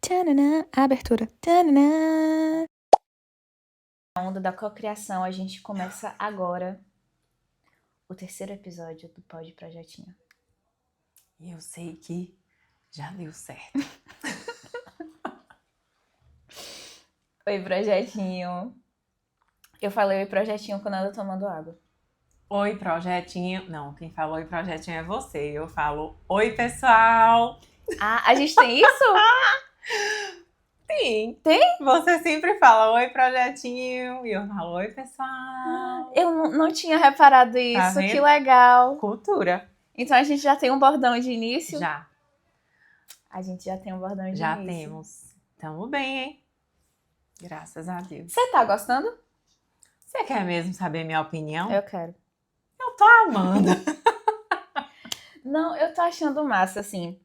Tananã, abertura. Tananã. A onda da cocriação, a gente começa agora o terceiro episódio do Pod Projetinho. E eu sei que já deu certo. Oi, Projetinho. Eu falei oi, Projetinho, quando ela tomando água. Oi, Projetinho. Não, quem falou oi, Projetinho é você. Eu falo oi, pessoal. Ah, a gente tem isso? Sim. Tem? Você sempre fala oi, Projetinho. E eu falo oi, pessoal. Eu não tinha reparado isso, vendo? que legal. Cultura. Então a gente já tem um bordão de início? Já. A gente já tem um bordão de Já início. temos. Tamo bem, hein? Graças a Deus. Você tá gostando? Você quer mesmo saber minha opinião? Eu quero. Eu tô amando. Não, eu tô achando massa, assim.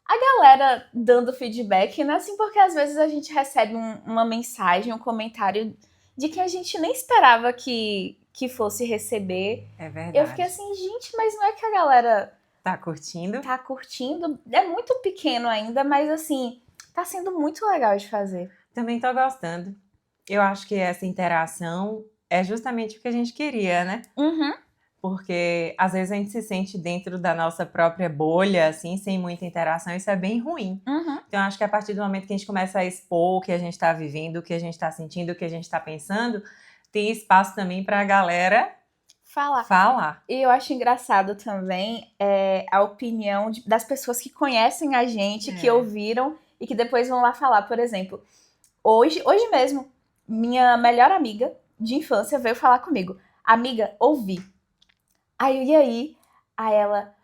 A galera dando feedback, né? Assim, porque às vezes a gente recebe uma mensagem, um comentário de que a gente nem esperava que fosse receber. É verdade. Eu fiquei assim, gente, mas não é que a galera Tá curtindo? tá curtindo? É muito pequeno ainda, mas assim, tá sendo muito legal de fazer. Também tô gostando. Eu acho que essa interação é justamente o que a gente queria, né? Uhum. Porque às vezes a gente se sente dentro da nossa própria bolha, assim, sem muita interação, isso é bem ruim. Uhum. Então, acho que a partir do momento que a gente começa a expor o que a gente está vivendo, o que a gente está sentindo, o que a gente está pensando, tem espaço também para a galera falar. E eu acho engraçado também a opinião das pessoas que conhecem a gente, que ouviram e que depois vão lá falar. Por exemplo, hoje mesmo, minha melhor amiga de infância veio falar comigo. Amiga, ouvi. Aí eu, e aí? Aí ela,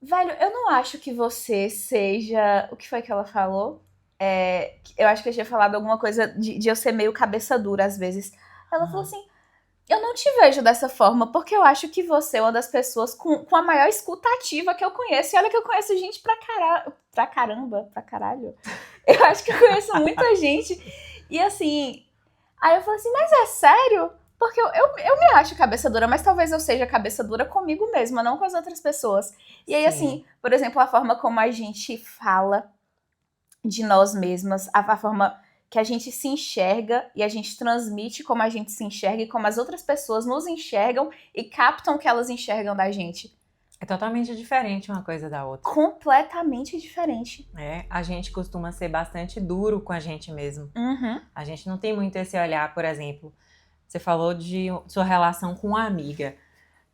velho, eu não acho que você seja... O que foi que ela falou? Eu acho que eu tinha falado alguma coisa de eu ser meio cabeça dura às vezes. Ela falou assim, eu não te vejo dessa forma, porque eu acho que você é uma das pessoas com a maior escuta ativa que eu conheço. E olha que eu conheço gente pra caralho. Eu acho que eu conheço muita gente. E assim, aí eu falei assim, mas é sério? Porque eu me acho cabeça dura, mas talvez eu seja cabeça dura comigo mesma, não com as outras pessoas. E aí, assim, por exemplo, a forma como a gente fala de nós mesmas, a forma que a gente se enxerga e a gente transmite como a gente se enxerga e como as outras pessoas nos enxergam e captam o que elas enxergam da gente. É totalmente diferente uma coisa da outra. Completamente diferente. A gente costuma ser bastante duro com a gente mesmo. Uhum. A gente não tem muito esse olhar, por exemplo, você falou de sua relação com uma amiga.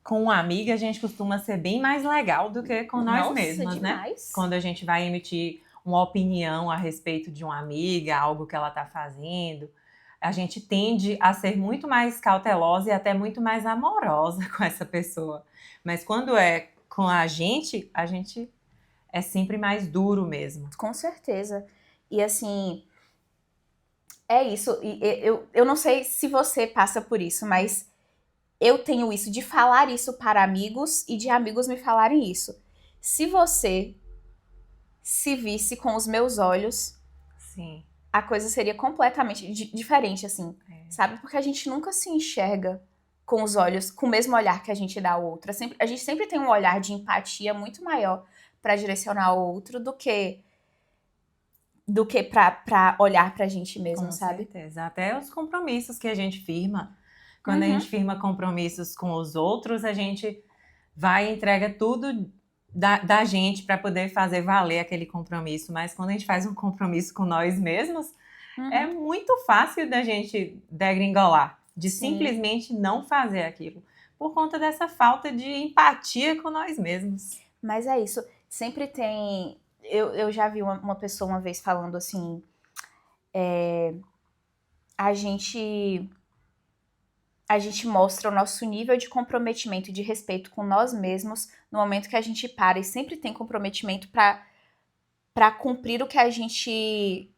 Com uma amiga, a gente costuma ser bem mais legal do que com nós mesmas, demais. né? Quando a gente vai emitir uma opinião a respeito de uma amiga, algo que ela tá fazendo, a gente tende a ser muito mais cautelosa e até muito mais amorosa com essa pessoa. Mas quando é com a gente é sempre mais duro mesmo. Com certeza. E assim, é isso. E eu não sei se você passa por isso, mas eu tenho isso de falar isso para amigos e de amigos me falarem isso. Se você se visse com os meus olhos, Sim. a coisa seria completamente diferente, assim, sabe? Porque a gente nunca se enxerga com os olhos, com o mesmo olhar que a gente dá ao outro. A gente sempre tem um olhar de empatia muito maior para direcionar ao outro do que pra olhar pra gente mesmo, sabe? Com certeza. Até os compromissos que a gente firma. Quando a gente firma compromissos com os outros, a gente vai e entrega tudo da gente para poder fazer valer aquele compromisso. Mas quando a gente faz um compromisso com nós mesmos, é muito fácil da gente degringolar, de simplesmente não fazer aquilo, por conta dessa falta de empatia com nós mesmos. Mas é isso. Sempre tem... Eu já vi uma pessoa uma vez falando assim... A gente mostra o nosso nível de comprometimento e de respeito com nós mesmos no momento que a gente para, e sempre tem comprometimento pra cumprir o que a gente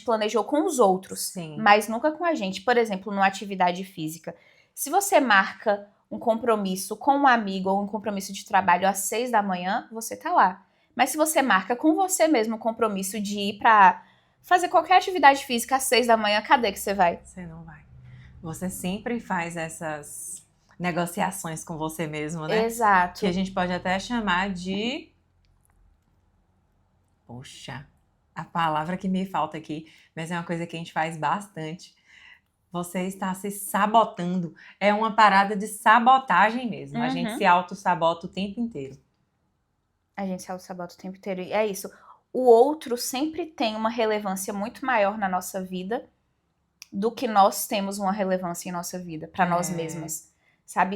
planejou com os outros. Sim. Mas nunca com a gente. Por exemplo, numa atividade física. Se você marca um compromisso com um amigo ou um compromisso de trabalho às 6 da manhã, você tá lá. Mas se você marca com você mesmo o compromisso de ir pra fazer qualquer atividade física às 6 da manhã, cadê que você vai? Você não vai. Você sempre faz essas negociações com você mesmo, né? Exato. Que a gente pode até chamar de Poxa, a palavra que me falta aqui, mas é uma coisa que a gente faz bastante. Você está se sabotando. É uma parada de sabotagem mesmo. A gente se auto-sabota o tempo inteiro. A gente se auto-sabota o tempo inteiro. E é isso. O outro sempre tem uma relevância muito maior na nossa vida do que nós temos uma relevância em nossa vida, para nós mesmas. Sabe?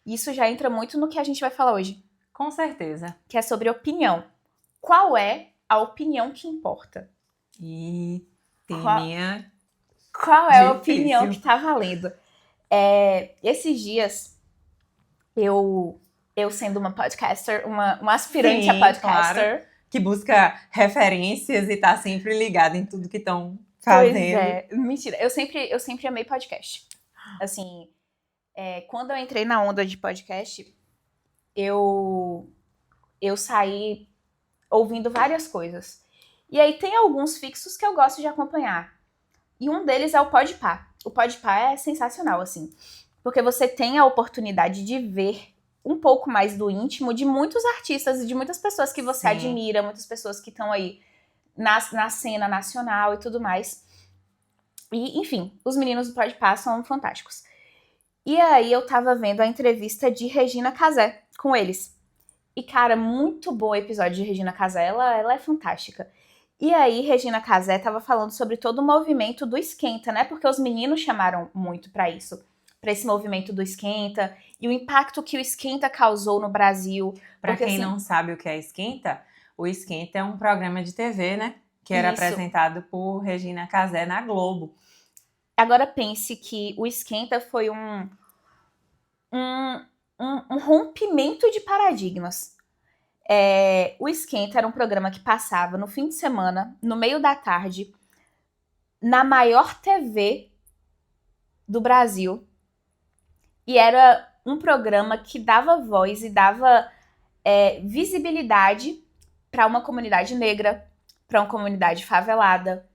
Isso já entra muito no que a gente vai falar hoje. Com certeza. Que é sobre opinião. Qual é a opinião que importa? E teminha... Qual é a opinião que tá valendo? Esses dias, eu sendo uma podcaster, uma aspirante a podcaster. Claro, que busca referências e tá sempre ligada em tudo que estão fazendo. Pois é, mentira. Eu sempre amei podcast. Assim, quando eu entrei na onda de podcast, eu saí ouvindo várias coisas. E aí tem alguns fixos que eu gosto de acompanhar. E um deles é o Podpah. O Podpah é sensacional, assim. Porque você tem a oportunidade de ver um pouco mais do íntimo de muitos artistas e de muitas pessoas que você admira, muitas pessoas que estão aí na cena nacional e tudo mais. E, enfim, os meninos do Podpah são fantásticos. E aí eu tava vendo a entrevista de Regina Casé com eles. E, cara, muito bom o episódio de Regina Casé. Ela é fantástica. E aí, Regina Casé tava falando sobre todo o movimento do Esquenta, né? Porque os meninos chamaram muito pra isso. Pra esse movimento do Esquenta. E o impacto que o Esquenta causou no Brasil. Pra quem não sabe o que é Esquenta, o Esquenta é um programa de TV, né? Que era apresentado por Regina Casé na Globo. Agora pense que o Esquenta foi um rompimento de paradigmas. O Esquenta era um programa que passava no fim de semana, no meio da tarde, na maior TV do Brasil. E era um programa que dava voz e dava visibilidade para uma comunidade negra, para uma comunidade favelada,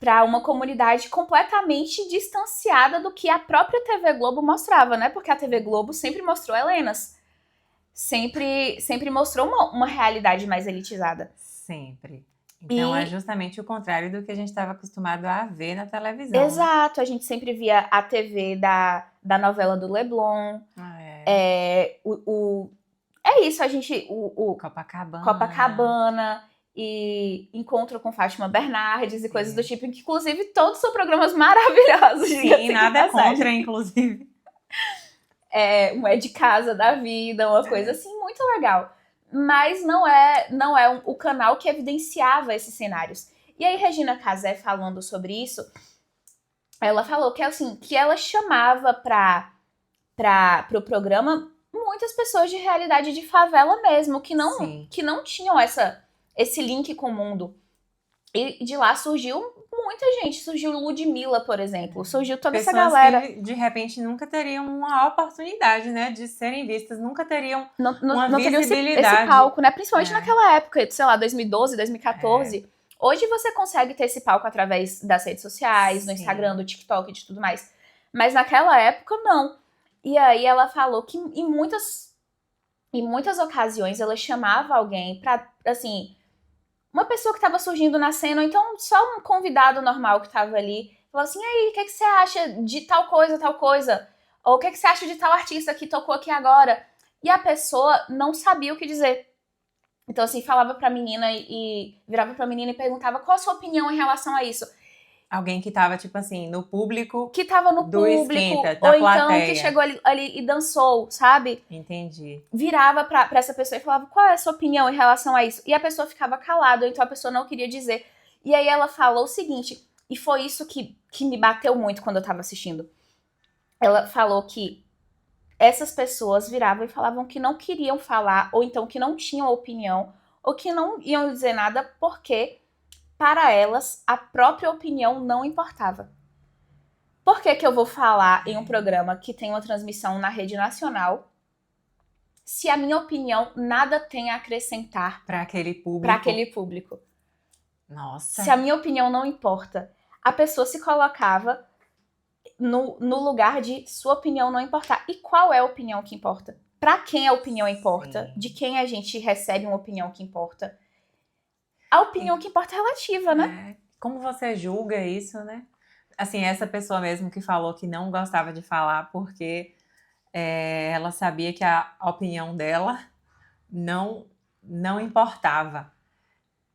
para uma comunidade completamente distanciada do que a própria TV Globo mostrava, né? Porque a TV Globo sempre mostrou Helenas. Sempre mostrou uma realidade mais elitizada. Sempre. Então é justamente o contrário do que a gente estava acostumado a ver na televisão. Exato, a gente sempre via a TV da novela do Leblon. É isso, a gente... O Copacabana e Encontro com Fátima Bernardes e coisas do tipo, que inclusive todos são programas maravilhosos. Sim, nada contra, inclusive. Um É de Casa da Vida, uma coisa assim muito legal. Mas não é o canal que evidenciava esses cenários. E aí, Regina Casé, falando sobre isso, ela falou que, assim, que ela chamava pro programa muitas pessoas de realidade de favela mesmo, que não tinham esse link com o mundo. E de lá surgiu muita gente. Surgiu Ludmilla, por exemplo. Surgiu toda essa galera. Que, de repente, nunca teriam uma oportunidade, né? De serem vistas. Nunca teriam uma visibilidade. Esse palco, né? Principalmente naquela época, sei lá, 2012, 2014. Hoje você consegue ter esse palco através das redes sociais, no Instagram, do TikTok e de tudo mais. Mas naquela época, não. E aí ela falou que em muitas ocasiões ela chamava alguém pra, assim... Uma pessoa que estava surgindo na cena, ou então só um convidado normal que estava ali, falou assim, e aí, o que você acha de tal coisa? Ou o que você acha de tal artista que tocou aqui agora? E a pessoa não sabia o que dizer. Então, assim, falava pra menina e virava pra menina e perguntava qual a sua opinião em relação a isso. Alguém que tava, tipo assim, no público. Que tava no público, Esquenta, ou plateia. então que chegou ali e dançou, sabe? Entendi. Virava pra essa pessoa e falava, qual é a sua opinião em relação a isso? E a pessoa ficava calada, ou então a pessoa não queria dizer. E aí ela falou o seguinte, e foi isso que me bateu muito quando eu tava assistindo. Ela falou que essas pessoas viravam e falavam que não queriam falar, ou então que não tinham opinião, ou que não iam dizer nada porque... para elas, a própria opinião não importava. Por que eu vou falar em um programa que tem uma transmissão na rede nacional se a minha opinião nada tem a acrescentar para aquele público? Nossa. Se a minha opinião não importa. A pessoa se colocava no lugar de sua opinião não importar. E qual é a opinião que importa? Para quem a opinião importa? De quem a gente recebe uma opinião que importa? A opinião que importa é relativa, né? Como você julga isso, né? Assim, essa pessoa mesmo que falou que não gostava de falar porque ela sabia que a opinião dela não importava.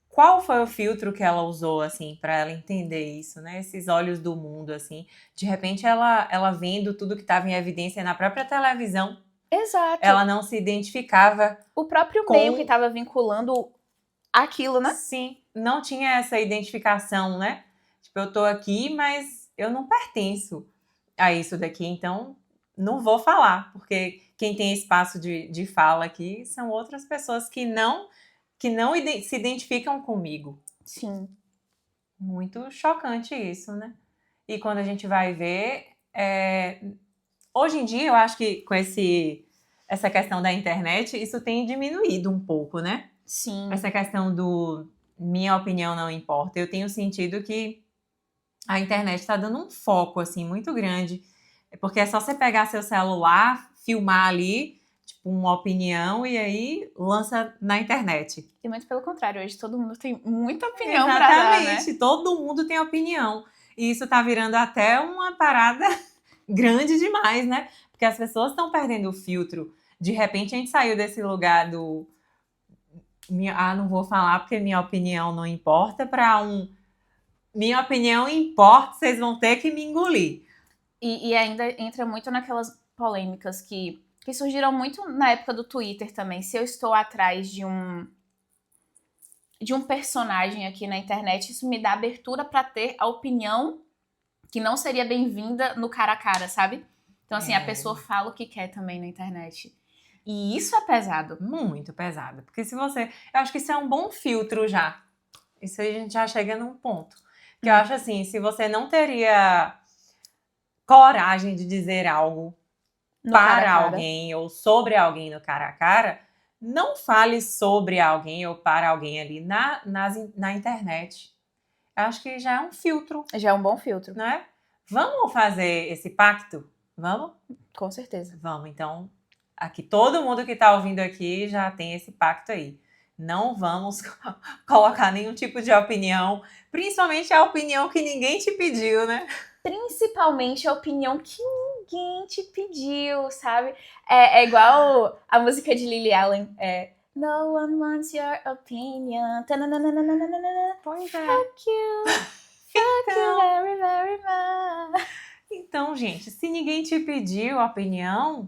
Qual foi o filtro que ela usou, assim, para ela entender isso, né? Esses olhos do mundo, assim. De repente, ela vendo tudo que estava em evidência na própria televisão. Exato. Ela não se identificava. O próprio meio que estava vinculando aquilo, né? Sim, não tinha essa identificação, né? Tipo, eu tô aqui, mas eu não pertenço a isso daqui, então não vou falar, porque quem tem espaço de fala aqui são outras pessoas que não se identificam comigo. Sim. Muito chocante isso, né? E quando a gente vai ver, hoje em dia eu acho que com essa questão da internet, isso tem diminuído um pouco, né? Sim. Essa questão do minha opinião não importa. Eu tenho sentido que a internet está dando um foco, assim, muito grande. Porque é só você pegar seu celular, filmar ali, tipo, uma opinião e aí lança na internet. E muito pelo contrário, hoje todo mundo tem muita opinião pra dar, né? Exatamente, todo mundo tem opinião. E isso tá virando até uma parada grande demais, né? Porque as pessoas estão perdendo o filtro. De repente a gente saiu desse lugar do não vou falar porque minha opinião não importa, para minha opinião importa, vocês vão ter que me engolir. E ainda entra muito naquelas polêmicas que surgiram muito na época do Twitter também. Se eu estou atrás de um personagem aqui na internet, isso me dá abertura para ter a opinião que não seria bem-vinda no cara a cara, sabe? Então, assim, a pessoa fala o que quer também na internet. E isso é pesado. Muito pesado. Porque se você... Eu acho que isso é um bom filtro já. Isso aí a gente já chega num ponto. Porque eu acho assim, se você não teria coragem de dizer algo para alguém ou sobre alguém no cara a cara, não fale sobre alguém ou para alguém ali na internet. Eu acho que já é um filtro. Já é um bom filtro. Né? Vamos fazer esse pacto? Vamos? Com certeza. Vamos, então... Aqui, todo mundo que está ouvindo aqui já tem esse pacto aí. Não vamos colocar nenhum tipo de opinião, principalmente a opinião que ninguém te pediu, né? Principalmente a opinião que ninguém te pediu, sabe? É igual a música de Lily Allen, No one wants your opinion. Pois é. Fuck you very, very much. Então, gente, se ninguém te pediu a opinião,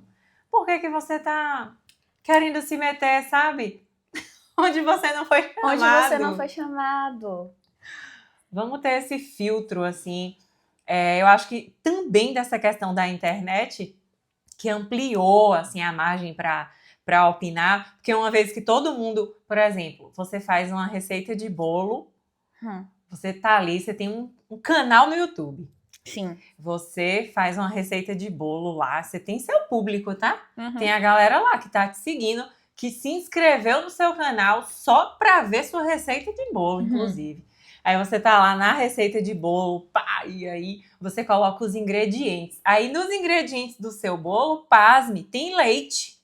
por que você tá querendo se meter, sabe? Onde você não foi chamado. Onde você não foi chamado. Vamos ter esse filtro, assim. Eu acho que também dessa questão da internet, que ampliou, assim, a margem para opinar. Porque uma vez que todo mundo... Por exemplo, você faz uma receita de bolo, você tá ali, você tem um canal no YouTube. Sim. Você faz uma receita de bolo lá, você tem seu público, tá? Tem a galera lá que tá te seguindo, que se inscreveu no seu canal só pra ver sua receita de bolo, inclusive. Aí você tá lá na receita de bolo, pá, e aí você coloca os ingredientes. Aí nos ingredientes do seu bolo, pasme, tem leite.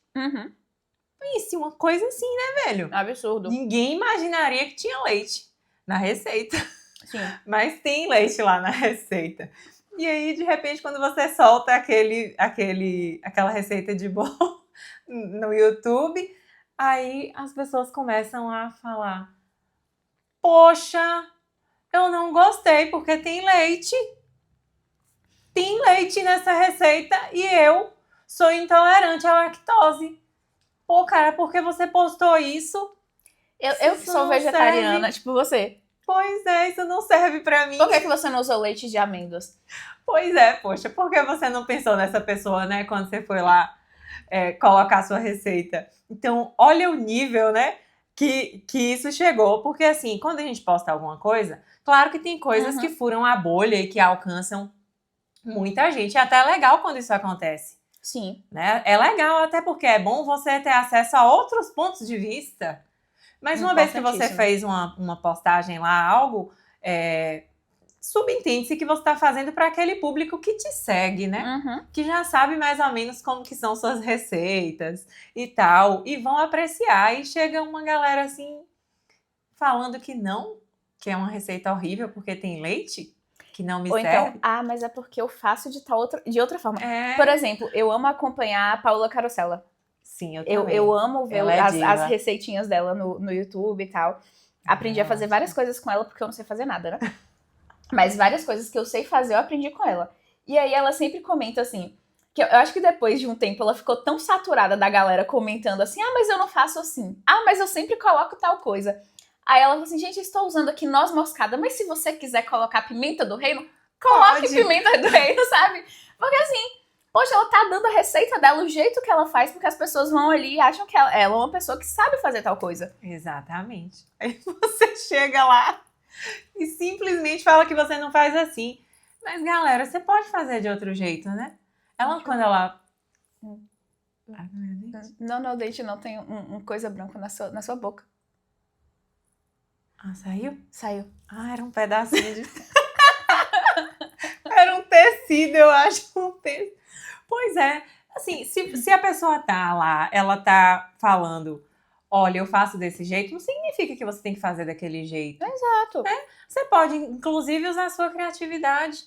Isso, uma coisa assim, né, velho? Absurdo. Ninguém imaginaria que tinha leite na receita. Sim. Mas tem leite lá na receita. E aí, de repente, quando você solta aquela receita de bolo no YouTube, aí as pessoas começam a falar: poxa, eu não gostei porque tem leite. Tem leite nessa receita e eu sou intolerante à lactose. Pô, cara, por que você postou isso? Eu que sou vegetariana, tipo você. Pois é, isso não serve pra mim. Por que você não usou leite de amêndoas? Pois é, poxa, por que você não pensou nessa pessoa, né, quando você foi lá colocar a sua receita? Então, olha o nível, né, que isso chegou. Porque, assim, quando a gente posta alguma coisa, claro que tem coisas que furam a bolha e que alcançam muita gente. É até legal quando isso acontece. Sim. Né? É legal, até porque é bom você ter acesso a outros pontos de vista. Mas uma vez que você fez uma postagem lá, algo, subentende-se que você está fazendo para aquele público que te segue, né? Que já sabe mais ou menos como que são suas receitas e tal. E vão apreciar. E chega uma galera assim, falando que não, que é uma receita horrível porque tem leite, que não me Ou serve. então, mas é porque eu faço de outra forma. Por exemplo, eu amo acompanhar a Paula Carosella. Sim, eu também. Eu amo ver Ela é as diva. receitinhas dela no YouTube e tal. Aprendi a fazer várias coisas com ela, porque eu não sei fazer nada, né? Mas várias coisas que eu sei fazer, eu aprendi com ela. E aí ela sempre comenta assim, que eu acho que depois de um tempo ela ficou tão saturada da galera comentando assim, mas eu não faço assim. Mas eu sempre coloco tal coisa. Aí ela falou assim, gente, eu estou usando aqui noz moscada, mas se você quiser colocar pimenta do reino, coloque pimenta do reino, sabe? Porque assim, poxa, ela tá dando a receita dela, o jeito que ela faz, porque as pessoas vão ali e acham que ela é uma pessoa que sabe fazer tal coisa. Exatamente. Aí você chega lá e simplesmente fala que você não faz assim. Mas, galera, você pode fazer de outro jeito, né? Quando ela... Não, o dente não tem coisa branca na sua boca. Saiu? Saiu. Era um pedacinho de... Era um tecido, eu acho. Pois é. Assim, se a pessoa tá lá, ela tá falando, olha, eu faço desse jeito, não significa que você tem que fazer daquele jeito. Exato. Você pode, inclusive, usar a sua criatividade.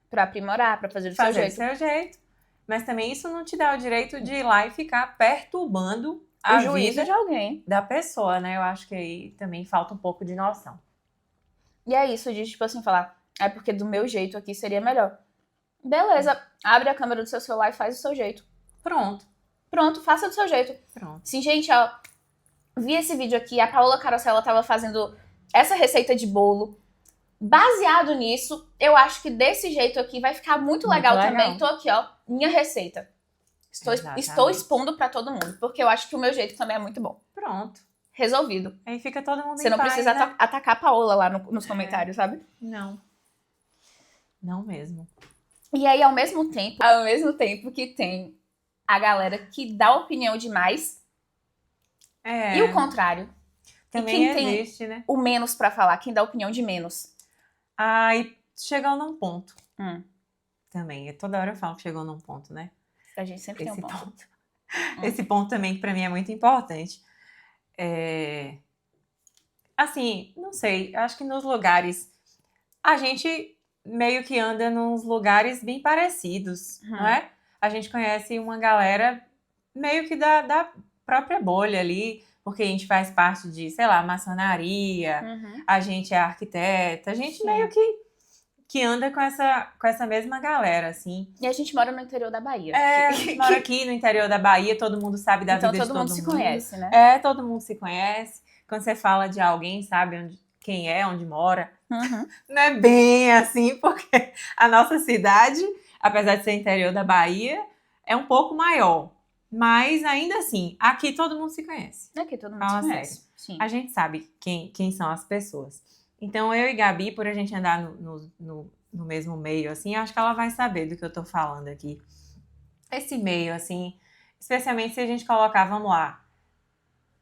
Pra aprimorar, pra fazer do seu jeito. Mas também isso não te dá o direito de ir lá e ficar perturbando o juízo de alguém. Da pessoa, né? Eu acho que aí também falta um pouco de noção. E é isso de, tipo assim, falar, porque do meu jeito aqui seria melhor. Beleza, abre a câmera do seu celular e faz do seu jeito. Pronto, faça do seu jeito. Sim, gente, ó, vi esse vídeo aqui, a Paola Carosella tava fazendo essa receita de bolo. Baseado nisso, eu acho que desse jeito aqui vai ficar muito legal também. Tô aqui, ó, minha receita. Estou expondo pra todo mundo, porque eu acho que o meu jeito também é muito bom. Pronto. Resolvido. Aí fica todo mundo Você não precisa atacar a Paola lá nos comentários, sabe? Não. Não mesmo. E aí, ao mesmo tempo que tem a galera que dá opinião demais, e o contrário. Também e quem existe, né? O menos pra falar, quem dá opinião de menos. E chegou num ponto. Também. Toda hora eu falo que chegou num ponto, né? A gente sempre tem um ponto. Esse ponto também, que pra mim, é muito importante. Assim, não sei. Acho que nos lugares... A gente meio que anda nos lugares bem parecidos, não é? A gente conhece uma galera meio que da própria bolha ali, porque a gente faz parte de, sei lá, maçonaria, a gente é arquiteta, a gente meio que anda com essa mesma galera, assim. E a gente mora no interior da Bahia. A gente mora aqui no interior da Bahia, todo mundo sabe da vida de todo mundo. Então todo mundo se conhece, né? Todo mundo se conhece. Quando você fala de alguém, sabe quem é, onde mora. Não é bem assim, porque a nossa cidade, apesar de ser interior da Bahia, é um pouco maior. Mas ainda assim, aqui todo mundo se conhece. Aqui todo mundo se conhece. Sim. A gente sabe quem são as pessoas. Então, eu e Gabi, por a gente andar no mesmo meio, assim, acho que ela vai saber do que eu tô falando aqui. Esse meio, assim, especialmente se a gente colocar, vamos lá,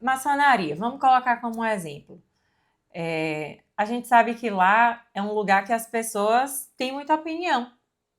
maçonaria, vamos colocar como um exemplo. A gente sabe que lá é um lugar que as pessoas têm muita opinião.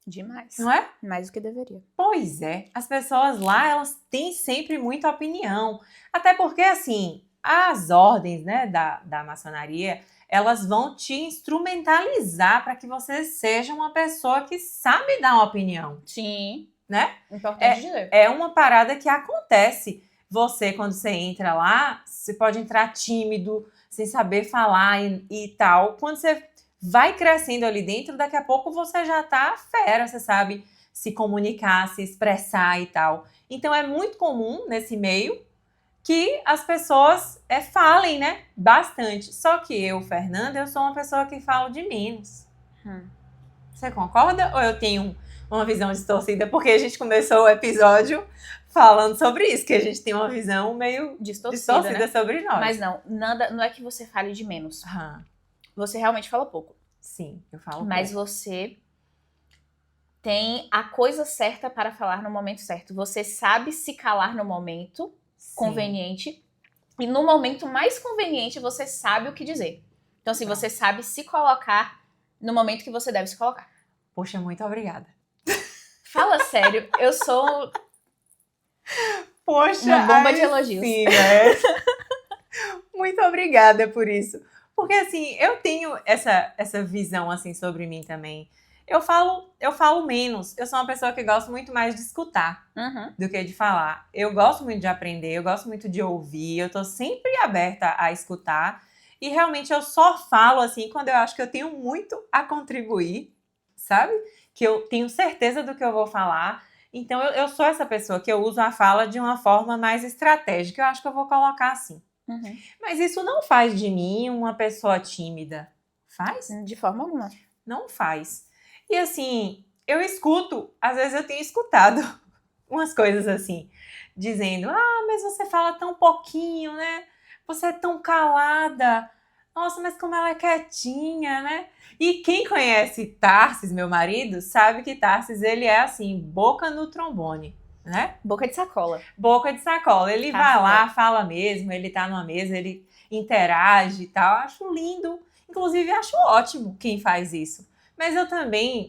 Demais. Não é? Mais do que deveria. Pois é. As pessoas lá, elas têm sempre muita opinião. Até porque, assim, as ordens, né, da maçonaria, elas vão te instrumentalizar para que você seja uma pessoa que sabe dar uma opinião. Sim. Né? Importante dizer. É uma parada que acontece. Você, quando você entra lá, você pode entrar tímido, sem saber falar e tal. Quando você vai crescendo ali dentro, daqui a pouco você já tá fera, você sabe se comunicar, se expressar e tal. Então é muito comum nesse meio que as pessoas falem, né? Bastante. Só que eu, Fernanda, eu sou uma pessoa que falo de menos. Você concorda? Ou eu tenho uma visão distorcida? Porque a gente começou o episódio falando sobre isso, que a gente tem uma visão meio distorcida, né? Sobre nós. Mas não é que você fale de menos. Você realmente fala pouco. Sim, eu falo Mas pouco. você tem a coisa certa para falar no momento certo. Você sabe se calar no momento conveniente. E no momento mais conveniente, você sabe o que dizer. Então, assim, você sabe se colocar no momento que você deve se colocar. Poxa, muito obrigada. Fala sério, eu sou... Poxa, uma bomba de elogios. Sim, né? Muito obrigada por isso. Porque, assim, eu tenho essa visão, assim, sobre mim também. Eu falo menos. Eu sou uma pessoa que gosta muito mais de escutar do que de falar. Eu gosto muito de aprender, eu gosto muito de ouvir, eu tô sempre aberta a escutar. E realmente eu só falo, assim, quando eu acho que eu tenho muito a contribuir, sabe? Que eu tenho certeza do que eu vou falar. Então, eu sou essa pessoa que eu uso a fala de uma forma mais estratégica. Eu acho que eu vou colocar assim. Mas isso não faz de mim uma pessoa tímida. Faz? De forma alguma. Não faz. E assim, eu escuto, às vezes eu tenho escutado umas coisas assim, dizendo, mas você fala tão pouquinho, né? Você é tão calada. Nossa, mas como ela é quietinha, né? E quem conhece Tarsis, meu marido, sabe que Tarsis, ele é assim, boca no trombone, né? Boca de sacola. Boca de sacola. Ele vai lá, fala mesmo, ele tá numa mesa, ele interage e tal. Acho lindo. Inclusive, acho ótimo quem faz isso. Mas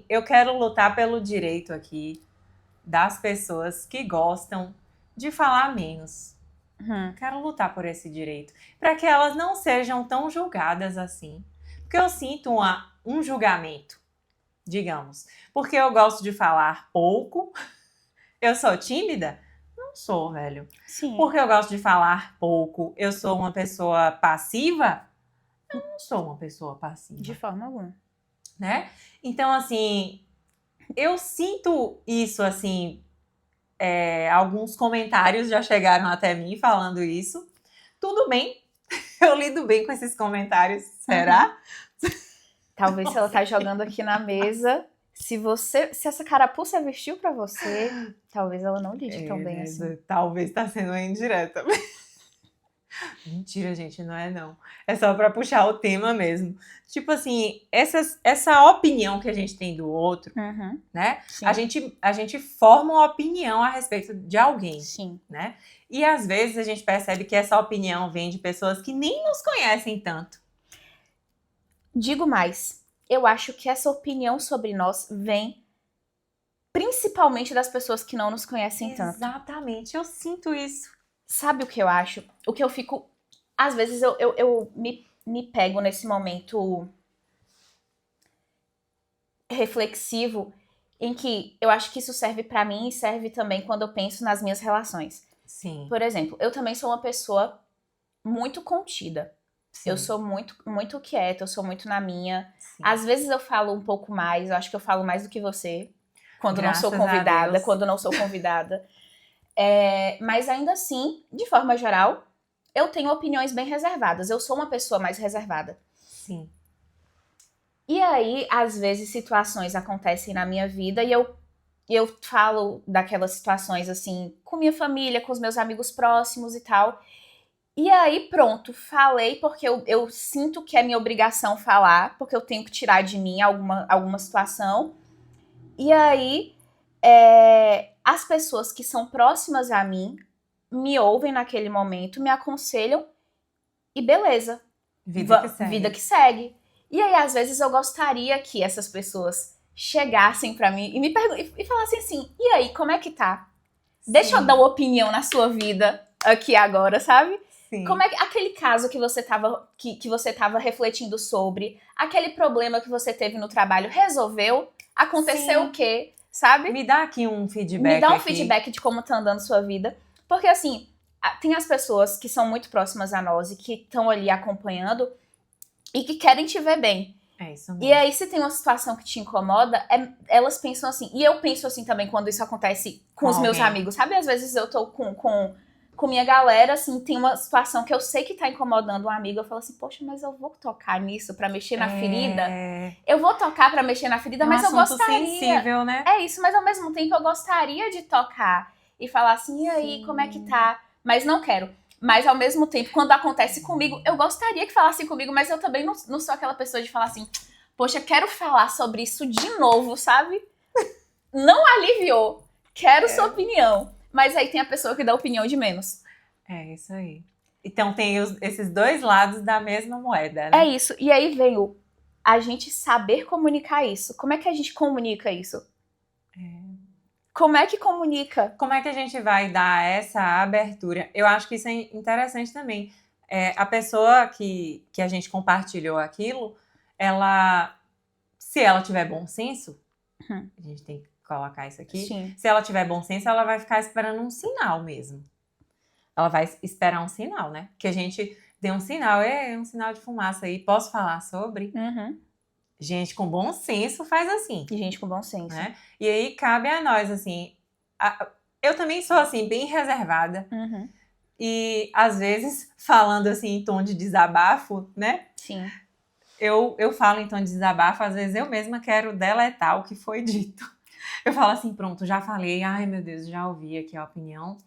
eu quero lutar pelo direito aqui das pessoas que gostam de falar menos. Quero lutar por esse direito. Para que elas não sejam tão julgadas assim. Porque eu sinto um julgamento, digamos. Porque eu gosto de falar pouco. Eu sou tímida? Não sou, velho. Sim. Porque eu gosto de falar pouco. Eu sou uma pessoa passiva? Eu não sou uma pessoa passiva. De forma alguma. Né? Então, assim, eu sinto isso, assim, alguns comentários já chegaram até mim falando isso. Tudo bem, eu lido bem com esses comentários, será? Talvez se ela tá jogando aqui na mesa, se essa carapuça vestiu pra você, talvez ela não lide tão bem assim. Talvez tá sendo uma indireta. Mentira, gente, não é não. É só pra puxar o tema mesmo. Tipo assim, essa opinião que a gente tem do outro, né? Sim. A gente forma uma opinião a respeito de alguém, Sim. né? E às vezes a gente percebe que essa opinião vem de pessoas que nem nos conhecem tanto. Digo mais, eu acho que essa opinião sobre nós vem principalmente das pessoas que não nos conhecem tanto. Exatamente, eu sinto isso. Sabe o que eu acho? O que eu fico... Às vezes eu me pego nesse momento reflexivo em que eu acho que isso serve pra mim e serve também quando eu penso nas minhas relações. Sim. Por exemplo, eu também sou uma pessoa muito contida. Sim. Eu sou muito, muito quieta, eu sou muito na minha. Sim. Às vezes eu falo um pouco mais, eu acho que eu falo mais do que você. Quando Graças não sou convidada, a Deus. quando não sou convidada. Mas ainda assim, de forma geral, eu tenho opiniões bem reservadas. Eu sou uma pessoa mais reservada. Sim. E aí, às vezes, situações acontecem na minha vida e eu falo daquelas situações, assim, com minha família, com os meus amigos próximos e tal. E aí, pronto, falei porque eu sinto que é minha obrigação falar, porque eu tenho que tirar de mim alguma situação. E aí, as pessoas que são próximas a mim me ouvem naquele momento, me aconselham e beleza. Vida que segue. E aí, às vezes, eu gostaria que essas pessoas chegassem pra mim e me e falassem assim, e aí, como é que tá? Sim. Deixa eu dar uma opinião na sua vida aqui agora, sabe? Sim. Como é que aquele caso que você tava refletindo sobre, aquele problema que você teve no trabalho, resolveu? Aconteceu o quê? Sabe? Me dá aqui um feedback. Me dá um feedback de como tá andando sua vida. Porque, assim, tem as pessoas que são muito próximas a nós e que estão ali acompanhando e que querem te ver bem. É isso mesmo. E aí, se tem uma situação que te incomoda, elas pensam assim. E eu penso assim também quando isso acontece com os meus amigos. Sabe, às vezes eu tô com minha galera, assim, tem uma situação que eu sei que tá incomodando um amigo. Eu falo assim, poxa, mas eu vou tocar nisso pra mexer na ferida. Eu vou tocar pra mexer na ferida, mas eu gostaria. Sensível, né? É isso, mas ao mesmo tempo eu gostaria de tocar e falar assim, e aí, como é que tá? Mas não quero. Mas ao mesmo tempo, quando acontece comigo, eu gostaria que falassem comigo, mas eu também não sou aquela pessoa de falar assim, poxa, quero falar sobre isso de novo, sabe? Não aliviou. Quero sua opinião. Mas aí tem a pessoa que dá opinião de menos. É isso aí. Então tem esses dois lados da mesma moeda, né? É isso. E aí vem a gente saber comunicar isso. Como é que a gente comunica isso? Como é que comunica? Como é que a gente vai dar essa abertura? Eu acho que isso é interessante também. a pessoa que a gente compartilhou aquilo, se ela tiver bom senso, a gente tem que colocar isso aqui, Sim. se ela tiver bom senso, ela vai ficar esperando um sinal mesmo. Ela vai esperar um sinal, né? Que a gente dê um sinal, um sinal de fumaça aí, posso falar sobre? Gente com bom senso faz assim. E gente com bom senso. Né? E aí cabe a nós, assim, eu também sou, assim, bem reservada. E, às vezes, falando, assim, em tom de desabafo, né? Sim. Eu falo em tom de desabafo, às vezes eu mesma quero deletar o que foi dito. Eu falo assim, pronto, já falei, ai, meu Deus, já ouvi aqui a opinião.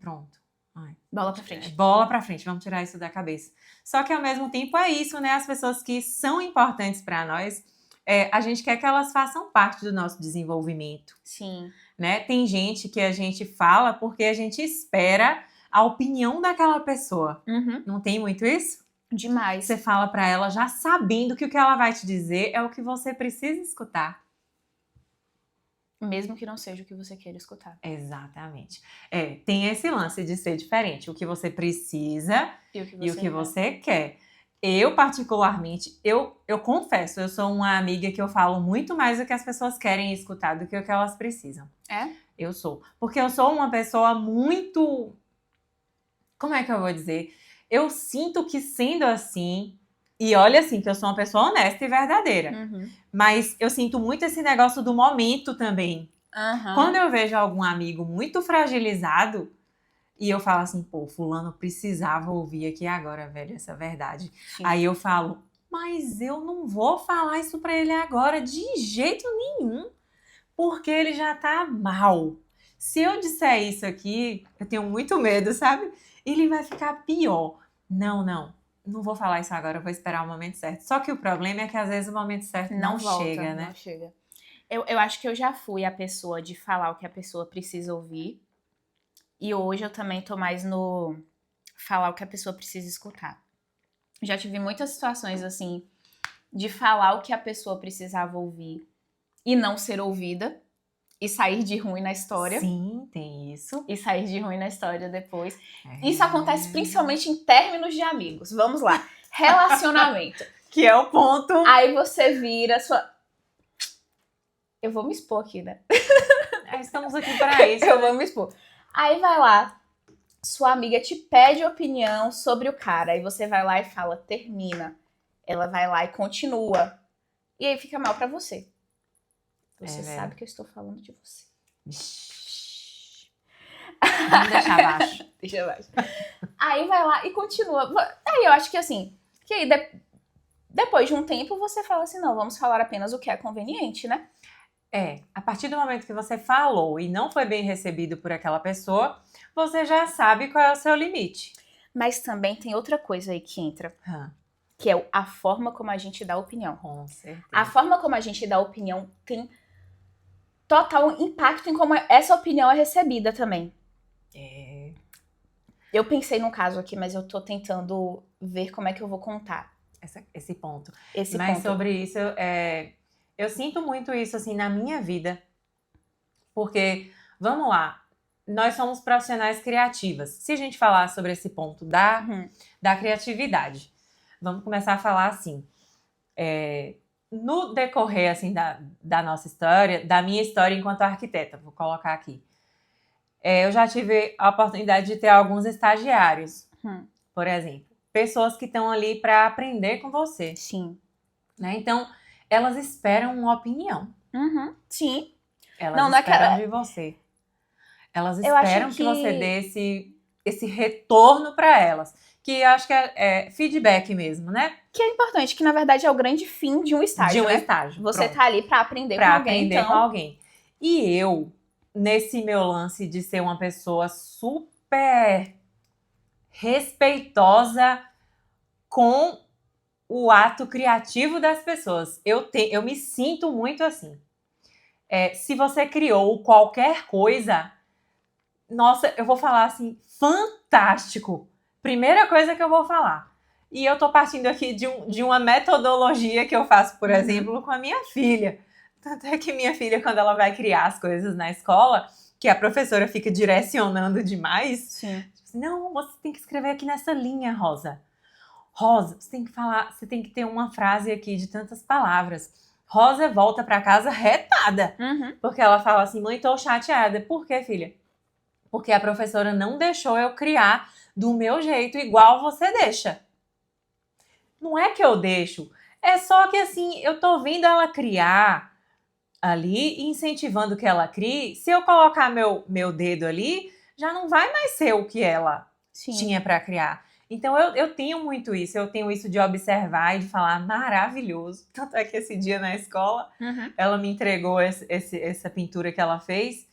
Pronto. Ai. Bola pra frente. Bola pra frente, vamos tirar isso da cabeça. Só que, ao mesmo tempo, é isso, né? As pessoas que são importantes pra nós, a gente quer que elas façam parte do nosso desenvolvimento. Sim. Né? Tem gente que a gente fala porque a gente espera a opinião daquela pessoa. Não tem muito isso? Demais. Você fala pra ela já sabendo que o que ela vai te dizer é o que você precisa escutar. Mesmo que não seja o que você queira escutar. Exatamente. Tem esse lance de ser diferente. O que você precisa e o que você quer. Eu, particularmente, eu confesso, eu sou uma amiga que eu falo muito mais do que as pessoas querem escutar do que o que elas precisam. Eu sou. Porque eu sou uma pessoa muito... Como é que eu vou dizer? Eu sinto que sendo assim... E olha assim, que eu sou uma pessoa honesta e verdadeira. Mas eu sinto muito esse negócio do momento também. Quando eu vejo algum amigo muito fragilizado... E eu falo assim, pô, fulano precisava ouvir aqui agora, velho, essa verdade. Sim. Aí eu falo, mas eu não vou falar isso pra ele agora de jeito nenhum. Porque ele já tá mal. Se eu disser isso aqui, eu tenho muito medo, sabe? Ele vai ficar pior. Não vou falar isso agora, eu vou esperar o momento certo. Só que o problema é que às vezes o momento certo não chega, né? Não chega. Eu acho que eu já fui a pessoa de falar o que a pessoa precisa ouvir. E hoje eu também tô mais no falar o que a pessoa precisa escutar. Já tive muitas situações, assim, de falar o que a pessoa precisava ouvir e não ser ouvida. E sair de ruim na história. Sim, tem isso. E sair de ruim na história depois. Isso acontece principalmente em términos de amigos. Vamos lá. Relacionamento. Que é o ponto. Aí você vira sua... Eu vou me expor aqui, né? Estamos aqui para isso. Eu vou me expor. Aí vai lá, sua amiga te pede opinião sobre o cara, aí você vai lá e fala, termina. Ela vai lá e continua. E aí fica mal pra você. Você sabe que eu estou falando de você. Vamos deixar abaixo. Deixa abaixo. Aí vai lá e continua. Aí eu acho que assim, que aí depois de um tempo você fala assim, não, vamos falar apenas o que é conveniente, né? A partir do momento que você falou e não foi bem recebido por aquela pessoa, você já sabe qual é o seu limite. Mas também tem outra coisa aí que entra, que é a forma como a gente dá opinião. Com certeza. A forma como a gente dá opinião tem total impacto em como essa opinião é recebida também. Eu pensei num caso aqui, mas eu tô tentando ver como é que eu vou contar. Esse ponto. Mas sobre isso, eu sinto muito isso, assim, na minha vida. Porque, vamos lá, nós somos profissionais criativas. Se a gente falar sobre esse ponto da criatividade, vamos começar a falar assim. No decorrer, assim, da nossa história, da minha história enquanto arquiteta, vou colocar aqui. Eu já tive a oportunidade de ter alguns estagiários, por exemplo. Pessoas que estão ali para aprender com você. Sim. Né? Então, elas esperam uma opinião. Sim. Elas esperam de você. Elas esperam que você dê esse retorno para elas. Que eu acho que é feedback mesmo, né? Que é importante, que na verdade é o grande fim de um estágio, De um estágio. Você tá ali para aprender com alguém. Com alguém. E eu, nesse meu lance de ser uma pessoa super respeitosa com o ato criativo das pessoas. Eu me sinto muito assim. Se você criou qualquer coisa, nossa, eu vou falar assim, fantástico. Primeira coisa que eu vou falar. E eu tô partindo aqui de uma metodologia que eu faço, por exemplo, com a minha filha. Tanto é que minha filha, quando ela vai criar as coisas na escola, que a professora fica direcionando demais. Sim. Não, você tem que escrever aqui nessa linha, Rosa. Rosa, você tem que falar, você tem que ter uma frase aqui de tantas palavras. Rosa volta pra casa retada. Porque ela fala assim, mãe, tô chateada. Por quê, filha? Porque a professora não deixou eu criar do meu jeito, igual você deixa. Não é que eu deixo, é só que assim, eu tô vendo ela criar ali, incentivando que ela crie. Se eu colocar meu dedo ali, já não vai mais ser o que ela tinha para criar. Então eu tenho muito isso, eu tenho isso de observar e de falar maravilhoso. Tanto é que esse dia na escola, ela me entregou essa pintura que ela fez.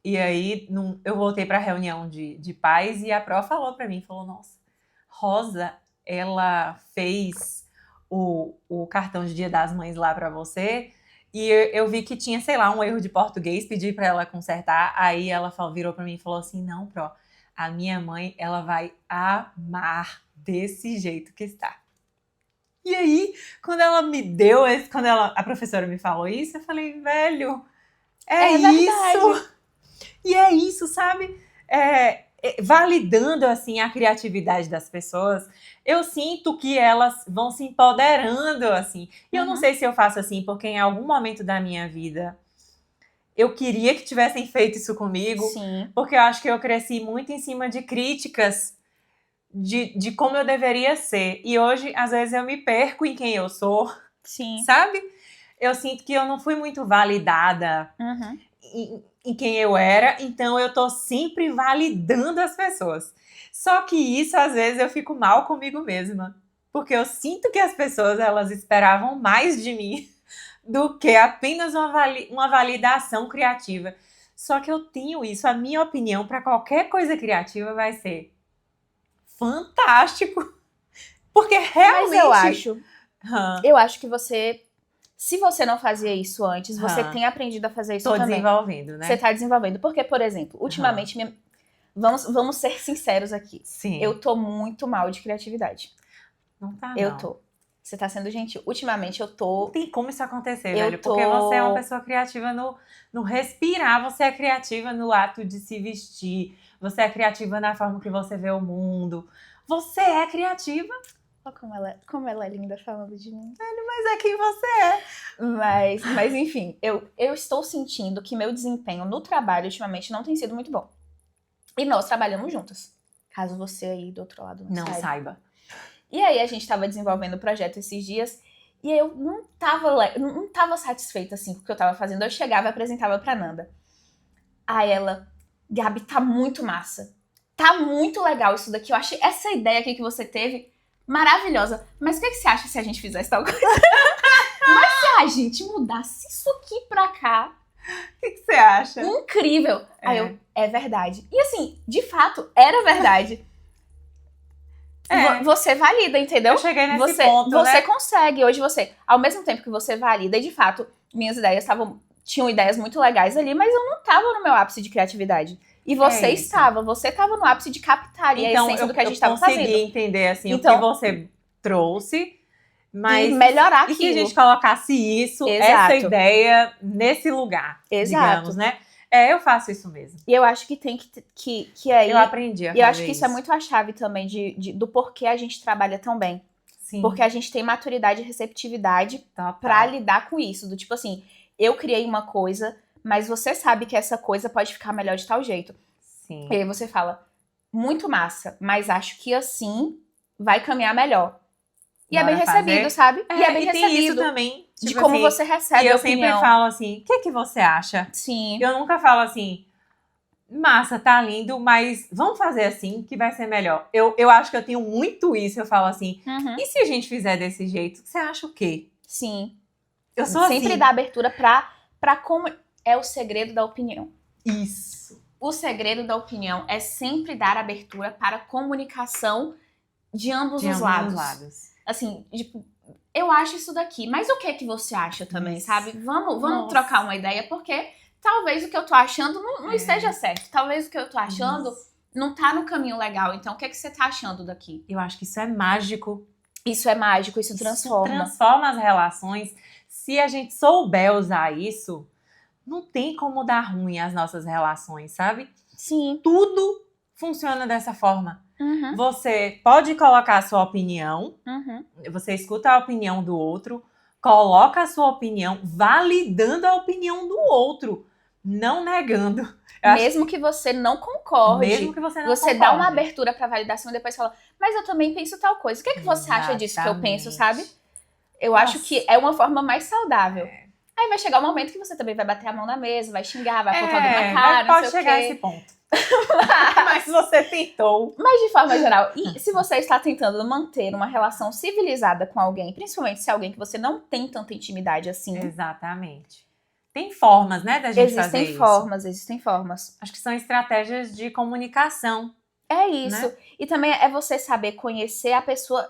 E aí eu voltei para a reunião de pais e a prof falou para mim, falou, nossa, Rosa, ela fez o cartão de Dia das Mães lá para você e eu vi que tinha, sei lá, um erro de português, pedi para ela consertar, aí ela virou para mim e falou assim, não, Pro, a minha mãe, ela vai amar desse jeito que está. E aí, quando ela me deu, quando a professora me falou isso, eu falei, velho, é isso! E é isso, sabe? Validando, assim, a criatividade das pessoas, eu sinto que elas vão se empoderando, assim. E eu não sei se eu faço assim, porque em algum momento da minha vida, eu queria que tivessem feito isso comigo. Sim. Porque eu acho que eu cresci muito em cima de críticas de como eu deveria ser. E hoje, às vezes, eu me perco em quem eu sou. Sim. Sabe? Eu sinto que eu não fui muito validada em quem eu era, então eu tô sempre validando as pessoas. Só que isso, às vezes, eu fico mal comigo mesma. Porque eu sinto que as pessoas, elas esperavam mais de mim do que apenas uma validação criativa. Só que eu tenho isso, a minha opinião para qualquer coisa criativa vai ser fantástico. Porque realmente... Mas eu acho que você... Se você não fazia isso antes, você tem aprendido a fazer isso também. Tô desenvolvendo, né? Você tá desenvolvendo. Porque, por exemplo, ultimamente, vamos ser sinceros aqui. Sim. Eu tô muito mal de criatividade. Não tá, Eu não. tô. Você tá sendo gentil. Ultimamente, eu tô... Não tem como isso acontecer, velho. Porque você é uma pessoa criativa no respirar. Você é criativa no ato de se vestir. Você é criativa na forma que você vê o mundo. Você é criativa. Olha como ela é linda falando de mim. Mas é quem você é. Mas enfim, eu estou sentindo que meu desempenho no trabalho ultimamente não tem sido muito bom. E nós trabalhamos juntas. Caso você aí do outro lado não saiba. E aí a gente estava desenvolvendo o projeto esses dias e eu não tava satisfeita assim com o que eu tava fazendo. Eu chegava e apresentava pra Nanda. Aí ela, Gabi, tá muito massa. Tá muito legal isso daqui. Eu achei essa ideia aqui que você teve maravilhosa. Mas o que você acha se a gente fizesse tal coisa? Mas se a gente mudasse isso aqui pra cá... O que você acha? Incrível. Aí é verdade. E assim, de fato, era verdade. Você valida, entendeu? Eu cheguei nesse ponto, Você consegue. Hoje você, ao mesmo tempo que você valida, e de fato, minhas ideias tinham ideias muito legais ali, mas eu não tava no meu ápice de criatividade. E você estava no ápice de captar a essência do que a gente estava fazendo. Eu consegui entender, assim, o que você trouxe, mas... E melhorar aquilo. E se a gente colocasse isso, essa ideia, nesse lugar, digamos, né? Eu faço isso mesmo. E eu acho que tem que aí... Eu aprendi a fazer E eu acho que isso é muito a chave também do porquê a gente trabalha tão bem. Sim. Porque a gente tem maturidade e receptividade pra lidar com isso. Do tipo assim, eu criei uma coisa... Mas você sabe que essa coisa pode ficar melhor de tal jeito. Sim. E aí você fala, muito massa, mas acho que assim vai caminhar melhor. E é bem recebido, sabe? E é bem recebido. Tem isso também. Tipo de como assim, você recebe a opinião. E eu sempre falo assim, o que você acha? Sim. Eu nunca falo assim, massa, tá lindo, mas vamos fazer assim que vai ser melhor. Eu acho que eu tenho muito isso. Eu falo assim, e se a gente fizer desse jeito, você acha o quê? Sim. Eu sou sempre assim. dá abertura pra como... É o segredo da opinião. Isso. O segredo da opinião é sempre dar abertura para a comunicação de ambos os lados. Assim, tipo, eu acho isso daqui, mas o que você acha também, sabe? Vamos trocar uma ideia, porque talvez o que eu tô achando não esteja certo. Talvez o que eu tô achando não tá no caminho legal. Então, o que você tá achando daqui? Eu acho que isso é mágico. Isso é mágico, isso transforma. Transforma as relações. Se a gente souber usar isso... não tem como dar ruim as nossas relações, sabe? Sim. Tudo funciona dessa forma. Uhum. Você pode colocar a sua opinião, você escuta a opinião do outro, coloca a sua opinião, validando a opinião do outro, não negando. Mesmo que você não concorde. Mesmo que você não concorde. Dá uma abertura para validação e depois fala, mas eu também penso tal coisa. O que é que você acha disso que eu penso, sabe? Eu acho que é uma forma mais saudável. Aí vai chegar um momento que você também vai bater a mão na mesa, vai xingar, vai apontar na cara, não sei o quê. Pode chegar a esse ponto. Mas você tentou. Mas de forma geral, e se você está tentando manter uma relação civilizada com alguém, principalmente se é alguém que você não tem tanta intimidade assim. Exatamente. Tem formas, né, da gente fazer isso. Existem formas. Acho que são estratégias de comunicação. É isso. Né? E também é você saber conhecer a pessoa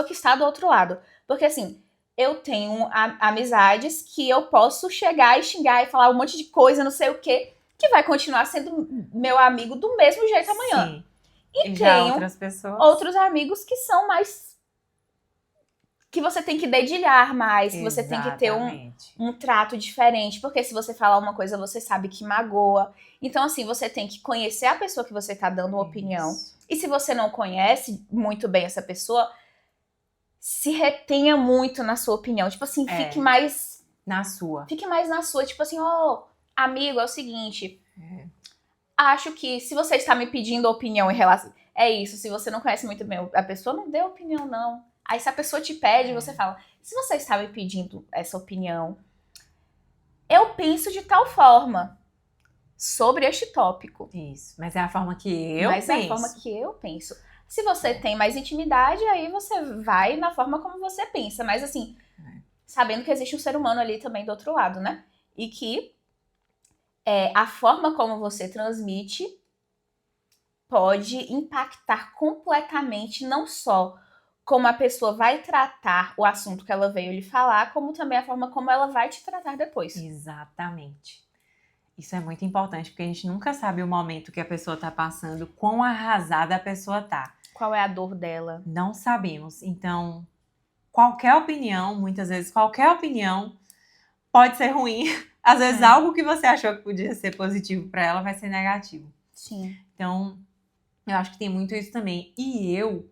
que está do outro lado. Porque assim, eu tenho amizades que eu posso chegar e xingar e falar um monte de coisa, não sei o quê, que vai continuar sendo meu amigo do mesmo jeito amanhã. Sim. E tenho outras pessoas. Outros amigos que são mais... que você tem que dedilhar mais, que você tem que ter um trato diferente. Porque se você falar uma coisa, você sabe que magoa. Então, assim, você tem que conhecer a pessoa que você tá dando uma opinião. E se você não conhece muito bem essa pessoa, se retenha muito na sua opinião. Tipo assim, fique mais... na sua. Fique mais na sua. Tipo assim, amigo, é o seguinte. Acho que se você está me pedindo opinião em relação... É isso, se você não conhece muito bem a pessoa, não dê opinião, não. Aí se a pessoa te pede, você fala, se você está me pedindo essa opinião, eu penso de tal forma sobre este tópico. Isso, mas é a forma que eu penso. Mas é a forma que eu penso. Se você tem mais intimidade, aí você vai na forma como você pensa. Mas assim, sabendo que existe um ser humano ali também do outro lado, né? E que a forma como você transmite pode impactar completamente, não só como a pessoa vai tratar o assunto que ela veio lhe falar, como também a forma como ela vai te tratar depois. Exatamente. Isso é muito importante, porque a gente nunca sabe o momento que a pessoa tá passando, quão arrasada a pessoa tá. Qual é a dor dela? Não sabemos. Então, qualquer opinião, muitas vezes, qualquer opinião pode ser ruim. Às vezes, algo que você achou que podia ser positivo para ela vai ser negativo. Sim. Então, eu acho que tem muito isso também. E eu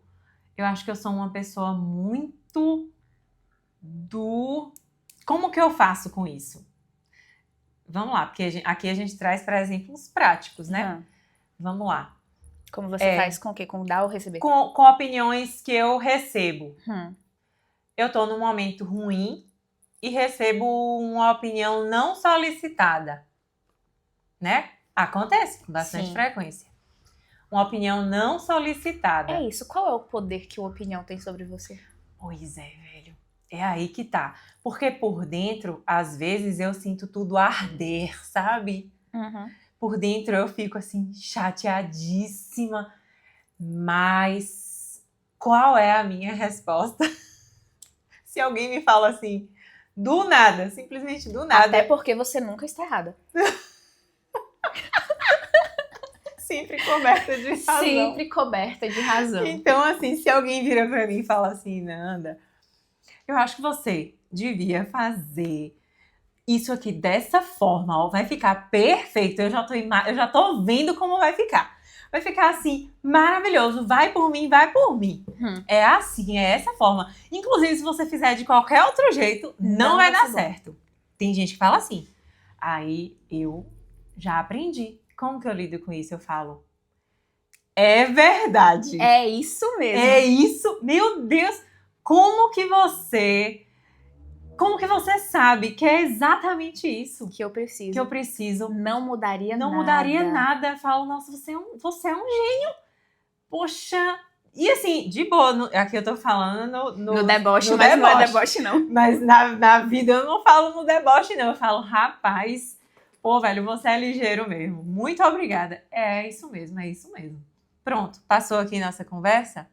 acho que eu sou uma pessoa muito como que eu faço com isso? Vamos lá, porque aqui a gente traz para exemplos práticos, né? Vamos lá. Como você faz com o quê? Com dar ou receber? Com opiniões que eu recebo. Eu tô num momento ruim e recebo uma opinião não solicitada, né? Acontece com bastante frequência. Uma opinião não solicitada. É isso. Qual é o poder que uma opinião tem sobre você? Pois é, velho. É aí que tá. Porque por dentro, às vezes, eu sinto tudo arder, sabe? Por dentro eu fico assim, chateadíssima. Mas qual é a minha resposta? Se alguém me fala assim, do nada, simplesmente do nada. Até porque você nunca está errada. Sempre coberta de razão. Sempre coberta de razão. Então, assim, se alguém vira pra mim e fala assim, Nanda, eu acho que você devia fazer isso aqui dessa forma, ó, vai ficar perfeito. Eu já tô vendo como vai ficar. Vai ficar assim, maravilhoso. Vai por mim, vai por mim. É assim, é essa forma. Inclusive, se você fizer de qualquer outro jeito, não vai dar certo. Tem gente que fala assim. Aí eu já aprendi. Como que eu lido com isso? Eu falo, é verdade. É isso mesmo. É isso. Meu Deus, como que você sabe que é exatamente isso? Que eu preciso. Que eu preciso. Não mudaria nada. Não mudaria nada. Eu falo, nossa, você é um gênio. Poxa. E assim, de boa, aqui eu tô falando no deboche, mas deboche. Não é deboche, não. Mas na vida eu não falo no deboche, não. Eu falo, rapaz, pô, velho, você é ligeiro mesmo. Muito obrigada. É isso mesmo, é isso mesmo. Pronto, passou aqui nossa conversa?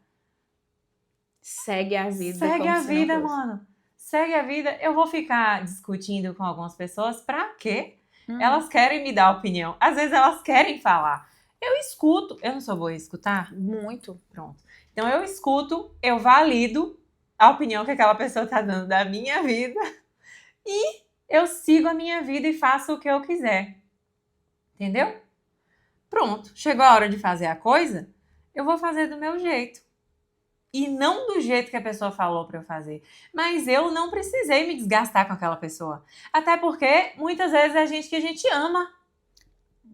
Segue a vida. Segue a vida, mano. Segue a vida. Eu vou ficar discutindo com algumas pessoas pra quê? Elas querem me dar opinião. Às vezes elas querem falar. Eu escuto. Eu não sou boa em escutar? Muito. Pronto. Então eu escuto, eu valido a opinião que aquela pessoa tá dando da minha vida e eu sigo a minha vida e faço o que eu quiser. Entendeu? Pronto, chegou a hora de fazer a coisa, eu vou fazer do meu jeito. E não do jeito que a pessoa falou para eu fazer. Mas eu não precisei me desgastar com aquela pessoa. Até porque, muitas vezes, é gente que a gente ama.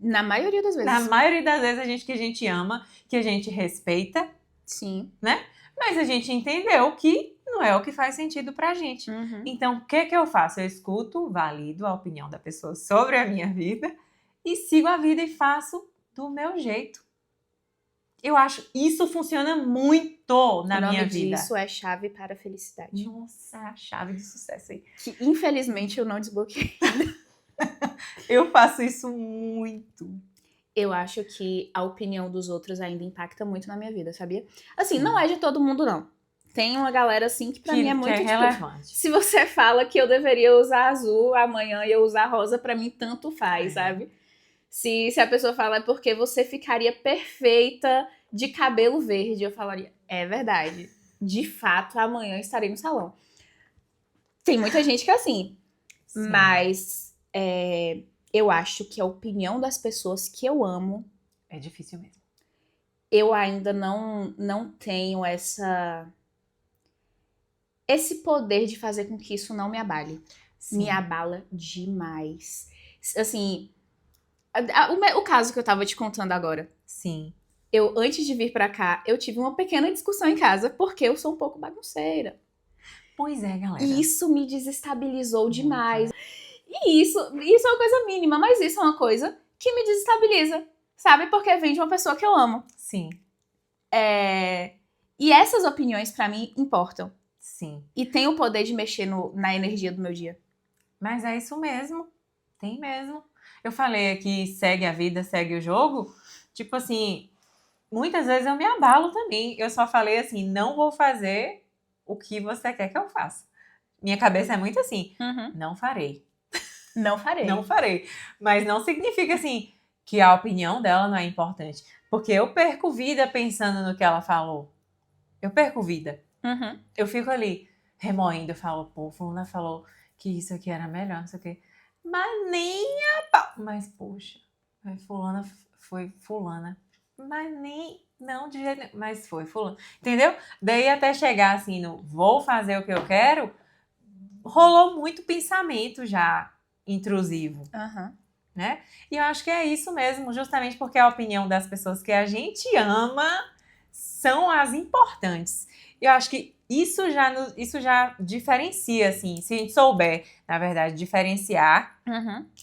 Na maioria das vezes. Na maioria das vezes, é gente que a gente ama, que a gente respeita. Sim. Né? Mas a gente entendeu que não é o que faz sentido pra gente. Uhum. Então, o que eu faço? Eu escuto, valido a opinião da pessoa sobre a minha vida e sigo a vida e faço do meu jeito. Eu acho isso funciona muito na minha vida. O nome disso é chave para a felicidade. Nossa, a chave de sucesso aí. Que infelizmente eu não desbloqueei. Eu faço isso muito. Eu acho que a opinião dos outros ainda impacta muito na minha vida, sabia? Assim, não é de todo mundo, não. Tem uma galera, assim, que pra mim é muito, que é relevante. Se você fala que eu deveria usar azul amanhã e eu usar rosa, pra mim tanto faz, sabe? Se a pessoa fala é porque você ficaria perfeita de cabelo verde, eu falaria, é verdade. De fato, amanhã estarei no salão. Tem muita gente que é assim. Sim. Mas eu acho que a opinião das pessoas que eu amo... É difícil mesmo. Eu ainda não tenho esse poder de fazer com que isso não me abale. Sim. Me abala demais. Assim... O caso que eu tava te contando agora. Sim. Antes de vir pra cá, eu tive uma pequena discussão em casa, porque eu sou um pouco bagunceira. Pois é, galera. E isso me desestabilizou demais. E isso é uma coisa mínima, mas isso é uma coisa que me desestabiliza, sabe? Porque vem de uma pessoa que eu amo. Sim. E essas opiniões, pra mim, importam. Sim. E tem o poder de mexer na energia do meu dia. Mas é isso mesmo. Tem mesmo. Eu falei aqui, segue a vida, segue o jogo. Tipo assim, muitas vezes eu me abalo também. Eu só falei assim, não vou fazer o que você quer que eu faça. Minha cabeça é muito assim, não farei. Não farei. Não farei. Mas não significa assim, que a opinião dela não é importante. Porque eu perco vida pensando no que ela falou. Eu perco vida. Eu fico ali, remoendo, eu falo, pô, fulana falou que isso aqui era melhor, não sei o quê. Mas nem a pau. Mas, poxa, fulana foi fulana. Mas nem, não de jeito nenhum. Mas foi fulana. Entendeu? Daí até chegar assim no vou fazer o que eu quero, rolou muito pensamento já intrusivo. Né? E eu acho que é isso mesmo, justamente porque a opinião das pessoas que a gente ama são as importantes. Eu acho que isso já diferencia, assim, se a gente souber, na verdade, diferenciar,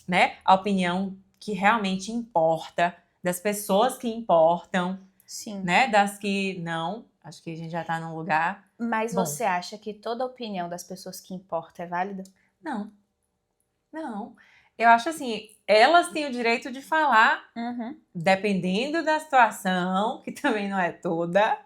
né, a opinião que realmente importa, das pessoas que importam, sim, né, das que não. Acho que a gente já tá num lugar. Mas você acha que toda a opinião das pessoas que importam é válida? Não. Não. Eu acho assim, elas têm o direito de falar, dependendo da situação, que também não é toda.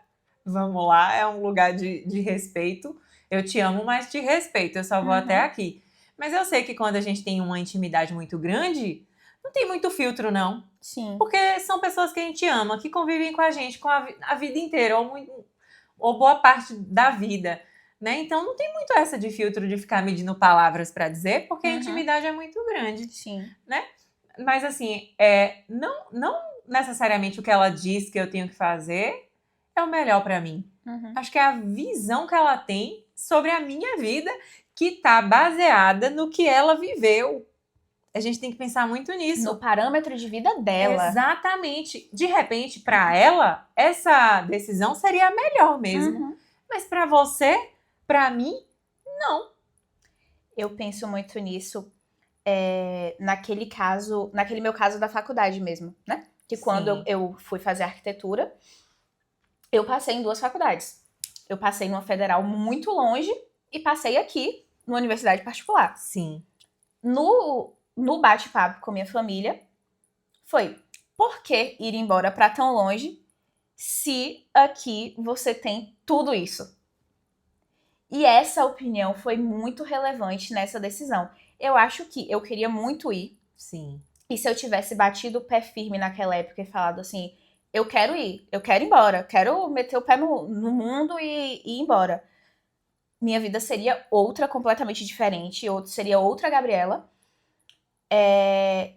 Vamos lá, é um lugar de respeito. Eu te amo, mas te respeito. Eu só vou até aqui. Mas eu sei que quando a gente tem uma intimidade muito grande, não tem muito filtro, não. Sim. Porque são pessoas que a gente ama, que convivem com a gente a vida inteira, ou boa parte da vida. Né? Então não tem muito essa de filtro de ficar medindo palavras para dizer, porque a intimidade é muito grande. Sim. Né? Mas assim, não necessariamente o que ela diz que eu tenho que fazer é o melhor para mim. Acho que é a visão que ela tem sobre a minha vida que tá baseada no que ela viveu. A gente tem que pensar muito nisso. No parâmetro de vida dela. Exatamente. De repente, para ela, essa decisão seria a melhor mesmo. Mas para você, para mim, não. Eu penso muito nisso naquele meu caso da faculdade mesmo, né? Que quando eu fui fazer arquitetura, eu passei em 2 faculdades. Eu passei numa federal muito longe e passei aqui, numa universidade particular. Sim. No bate-papo com minha família, foi: por que ir embora para tão longe se aqui você tem tudo isso? E essa opinião foi muito relevante nessa decisão. Eu acho que eu queria muito ir. Sim. E se eu tivesse batido o pé firme naquela época e falado assim, eu quero ir embora, quero meter o pé no mundo e ir embora. minha vida seria outra, completamente diferente, seria outra Gabriela.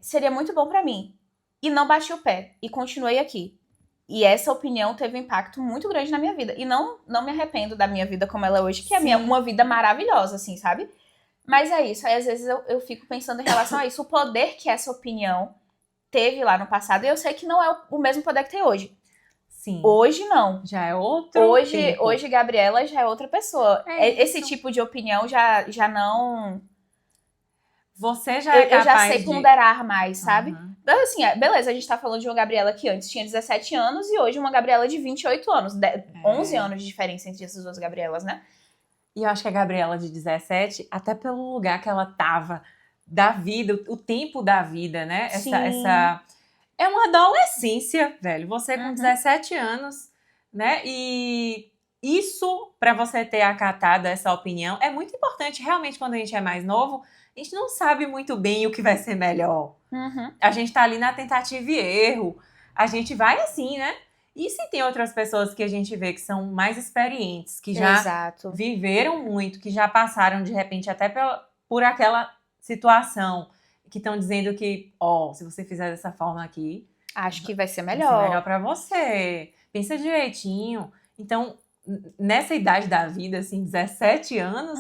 Seria muito bom pra mim. E não bati o pé. E continuei aqui. E essa opinião teve um impacto muito grande na minha vida. E não me arrependo da minha vida como ela é hoje, que é uma vida maravilhosa, assim, sabe? Mas é isso. Aí, às vezes, eu fico pensando em relação a isso. O poder que essa opinião teve lá no passado. E eu sei que não é o mesmo poder que tem hoje. Sim. Hoje, não. Já é outro tempo. Hoje, Gabriela já é outra pessoa. Esse isso. tipo de opinião já não... Você já é capaz eu já sei ponderar mais, sabe? Uhum. Então, assim, beleza, a gente tá falando de uma Gabriela que antes tinha 17 anos e hoje uma Gabriela de 28 anos. 11 anos de diferença entre essas duas Gabrielas, né? E eu acho que a Gabriela de 17, até pelo lugar que ela tava, da vida, o tempo da vida, né? Essa é uma adolescência, velho. Você com 17 anos, né? E isso, para você ter acatado essa opinião, é muito importante. Realmente, quando a gente é mais novo, a gente não sabe muito bem o que vai ser melhor. A gente tá ali na tentativa e erro. A gente vai assim, né? E se tem outras pessoas que a gente vê que são mais experientes, que já viveram muito, que já passaram, de repente, até por aquela situação, que estão dizendo que, se você fizer dessa forma aqui... Acho que vai ser melhor. Vai ser melhor pra você. Pensa direitinho. Então, nessa idade da vida, assim, 17 anos,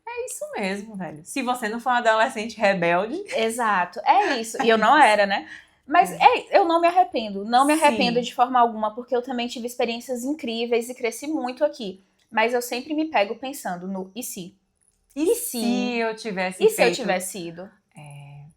é isso mesmo, velho. Se você não for um adolescente rebelde... Exato, é isso. E eu não era, né? Mas eu não me arrependo. Não me arrependo de forma alguma, porque eu também tive experiências incríveis e cresci muito aqui. Mas eu sempre me pego pensando no e se? E se eu tivesse feito... E se eu tivesse ido?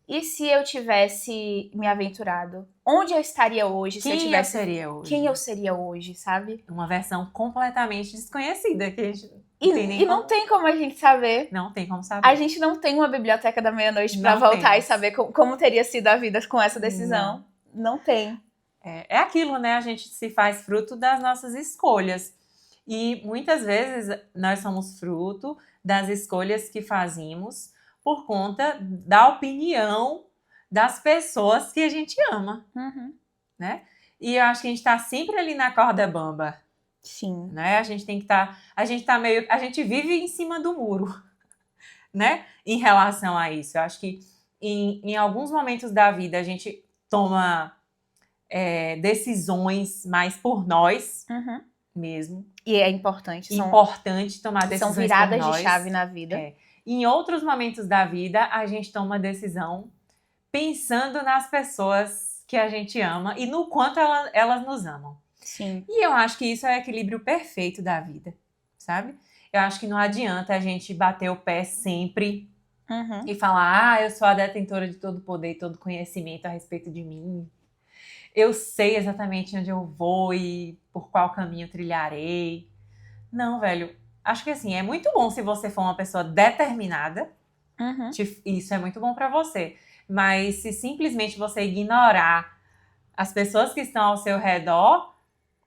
E se eu tivesse me aventurado? Onde eu estaria hoje? Quem eu seria hoje? Quem eu seria hoje, sabe? Uma versão completamente desconhecida que a gente... E não tem como a gente saber. Não tem como saber. A gente não tem uma biblioteca da meia-noite pra voltar e saber como teria sido a vida com essa decisão. Não tem. É aquilo, né? A gente se faz fruto das nossas escolhas. E muitas vezes nós somos fruto das escolhas que fazemos por conta da opinião das pessoas que a gente ama, né? E eu acho que a gente tá sempre ali na corda bamba. Sim. Né? A gente tem que estar... A gente vive em cima do muro, né? Em relação a isso. Eu acho que em alguns momentos da vida a gente toma decisões mais por nós mesmo. E é importante. Importante tomar decisões por nós. São viradas de chave na vida. Em outros momentos da vida, a gente toma decisão pensando nas pessoas que a gente ama e no quanto elas nos amam. Sim. E eu acho que isso é o equilíbrio perfeito da vida, sabe? Eu acho que não adianta a gente bater o pé sempre e falar, eu sou a detentora de todo poder e todo conhecimento a respeito de mim. Eu sei exatamente onde eu vou e por qual caminho trilharei. Não, velho. Acho que assim, é muito bom se você for uma pessoa determinada. Isso é muito bom pra você. Mas se simplesmente você ignorar as pessoas que estão ao seu redor,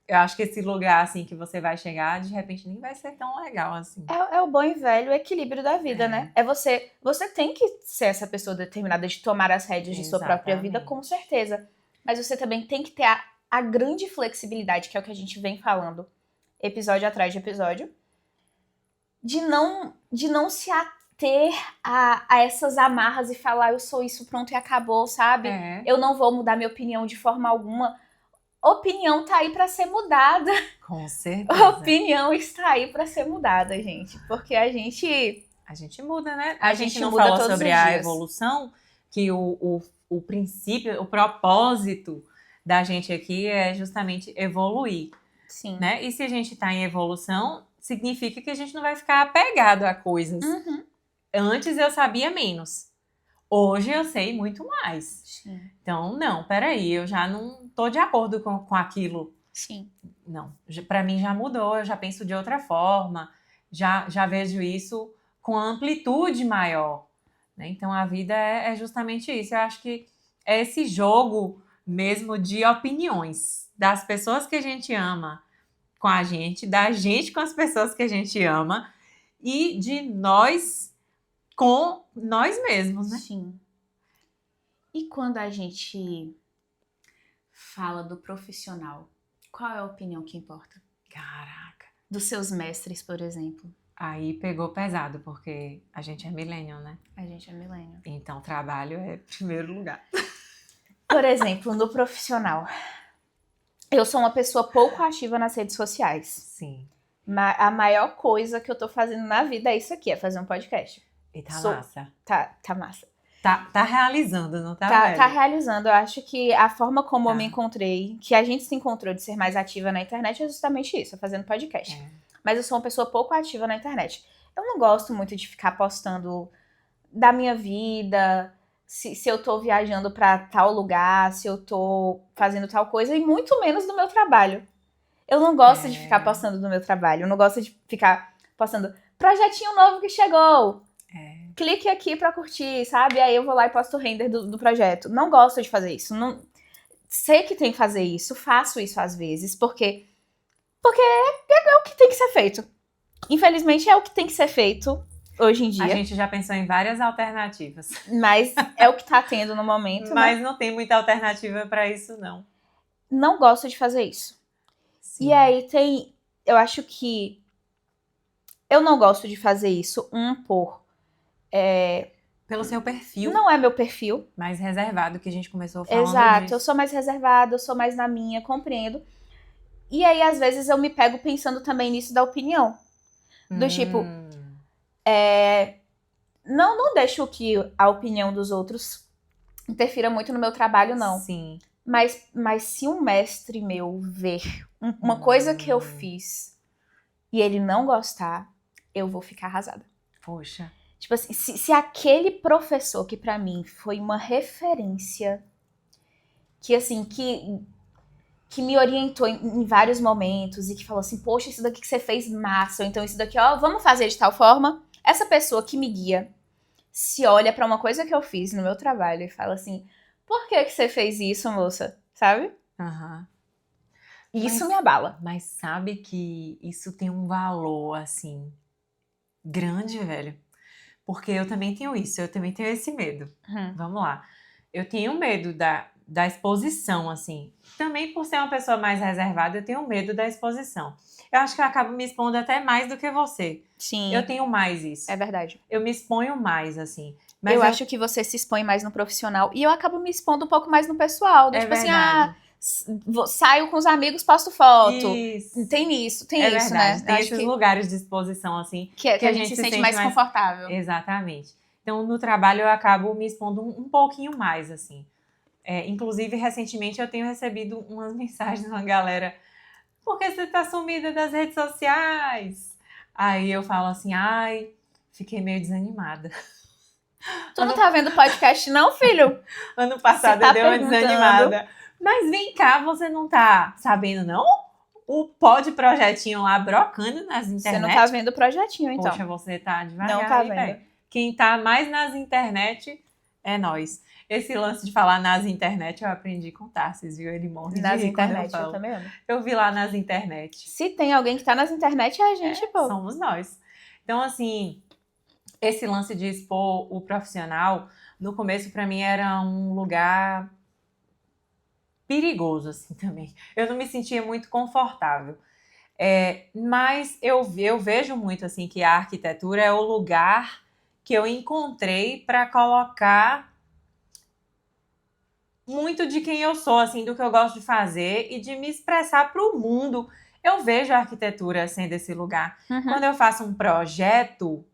eu acho que esse lugar assim que você vai chegar, de repente nem vai ser tão legal assim. É o bom e velho equilíbrio da vida, né? Você tem que ser essa pessoa determinada de tomar as rédeas de sua própria vida, com certeza. Mas você também tem que ter a grande flexibilidade, que é o que a gente vem falando, episódio atrás de episódio, de não se ater a essas amarras e falar, eu sou isso, pronto, e acabou, sabe? Eu não vou mudar minha opinião de forma alguma. Opinião tá aí pra ser mudada. Com certeza. Opinião está aí pra ser mudada, gente. Porque a gente muda, né? A gente não muda falou todos sobre os a dias. evolução, que o princípio, o propósito da gente aqui é justamente evoluir. Sim. Né? E se a gente tá em evolução, significa que a gente não vai ficar apegado a coisas. Antes eu sabia menos. Hoje eu sei muito mais. Sim. Então, não, peraí, eu já não tô de acordo com aquilo. Sim. Não, pra mim já mudou, eu já penso de outra forma, já vejo isso com amplitude maior. Né? Então, a vida é justamente isso. Eu acho que é esse jogo mesmo de opiniões das pessoas que a gente ama com a gente, da gente com as pessoas que a gente ama e de nós com nós mesmos, né? Sim. E quando a gente fala do profissional, qual é a opinião que importa? Caraca. Dos seus mestres, por exemplo. Aí pegou pesado, porque a gente é millennial, né? A gente é millennial. Então, trabalho é primeiro lugar. Por exemplo, no profissional. Eu sou uma pessoa pouco ativa nas redes sociais. Sim. A maior coisa que eu tô fazendo na vida é isso aqui, é fazer um podcast. E tá massa. Tá massa. Tá realizando, não tá, velho? Tá realizando. Eu acho que a forma como eu me encontrei, que a gente se encontrou de ser mais ativa na internet é justamente isso, é fazendo podcast. Mas eu sou uma pessoa pouco ativa na internet. Eu não gosto muito de ficar postando da minha vida, se eu tô viajando pra tal lugar, se eu tô fazendo tal coisa, e muito menos do meu trabalho. Eu não gosto de ficar postando do meu trabalho. Eu não gosto de ficar postando projetinho novo que chegou. Clique aqui pra curtir, sabe? Aí eu vou lá e posto o render do projeto. Não gosto de fazer isso. Não... Sei que tem que fazer isso. Faço isso às vezes. Porque é o que tem que ser feito. Infelizmente é o que tem que ser feito hoje em dia. A gente já pensou em várias alternativas. Mas é o que tá tendo no momento. Mas não tem muita alternativa pra isso, não. Não gosto de fazer isso. Sim. E aí tem... Eu acho que... Eu não gosto de fazer isso. Pelo seu perfil. Não é meu perfil. Mais reservado, que a gente começou falando Exato. disso. Eu sou mais reservada, eu sou mais na minha, compreendo. E aí, às vezes, eu me pego pensando também nisso da opinião. Do tipo... Não deixo que a opinião dos outros interfira muito no meu trabalho, não. Sim. Mas se um mestre meu ver uma coisa que eu fiz e ele não gostar, eu vou ficar arrasada. Poxa. Tipo assim, se aquele professor que pra mim foi uma referência, que assim, que me orientou em vários momentos e que falou assim, poxa, isso daqui que você fez massa, ou então isso daqui, ó, vamos fazer de tal forma. Essa pessoa que me guia se olha pra uma coisa que eu fiz no meu trabalho e fala assim, por que você fez isso, moça? Sabe? Isso me abala. Mas sabe que isso tem um valor, assim, grande, velho. Porque eu também tenho isso, eu também tenho esse medo. Vamos lá. Eu tenho medo da exposição, assim. Também por ser uma pessoa mais reservada, eu tenho medo da exposição. Eu acho que eu acabo me expondo até mais do que você. Sim. Eu tenho mais isso. É verdade. Eu me exponho mais, assim. Mas eu acho que você se expõe mais no profissional e eu acabo me expondo um pouco mais no pessoal. Tipo verdade. Assim, saio com os amigos, posto foto. Isso. Tem isso, verdade. né? Tem esses lugares de exposição, assim. Que a gente se sente mais confortável. Exatamente. Então, no trabalho, eu acabo me expondo um pouquinho mais, assim. Inclusive, recentemente, eu tenho recebido umas mensagens de uma galera. Por que você tá sumida das redes sociais? Aí eu falo assim, fiquei meio desanimada. Tu não tá vendo podcast não, filho? Ano passado eu dei uma desanimada. Mas vem cá, você não tá sabendo, não? O projetinho lá brocando nas internet. Você não tá vendo o projetinho, então. Poxa, você tá devagar. Não tá vendo. Quem tá mais nas internet é nós. Esse lance de falar nas internet eu aprendi com o Tarsis, viu? Ele morre de nas rir internet, quando eu também amo. Eu vi lá nas internet. Se tem alguém que tá nas internet, é a gente, pô. Somos nós. Então, assim, esse lance de expor o profissional, no começo, pra mim, era um lugar perigoso, assim, também. Eu não me sentia muito confortável. Mas eu vejo muito, assim, que a arquitetura é o lugar que eu encontrei para colocar muito de quem eu sou, assim, do que eu gosto de fazer e de me expressar para o mundo. Eu vejo a arquitetura sendo esse lugar. Quando eu faço um projeto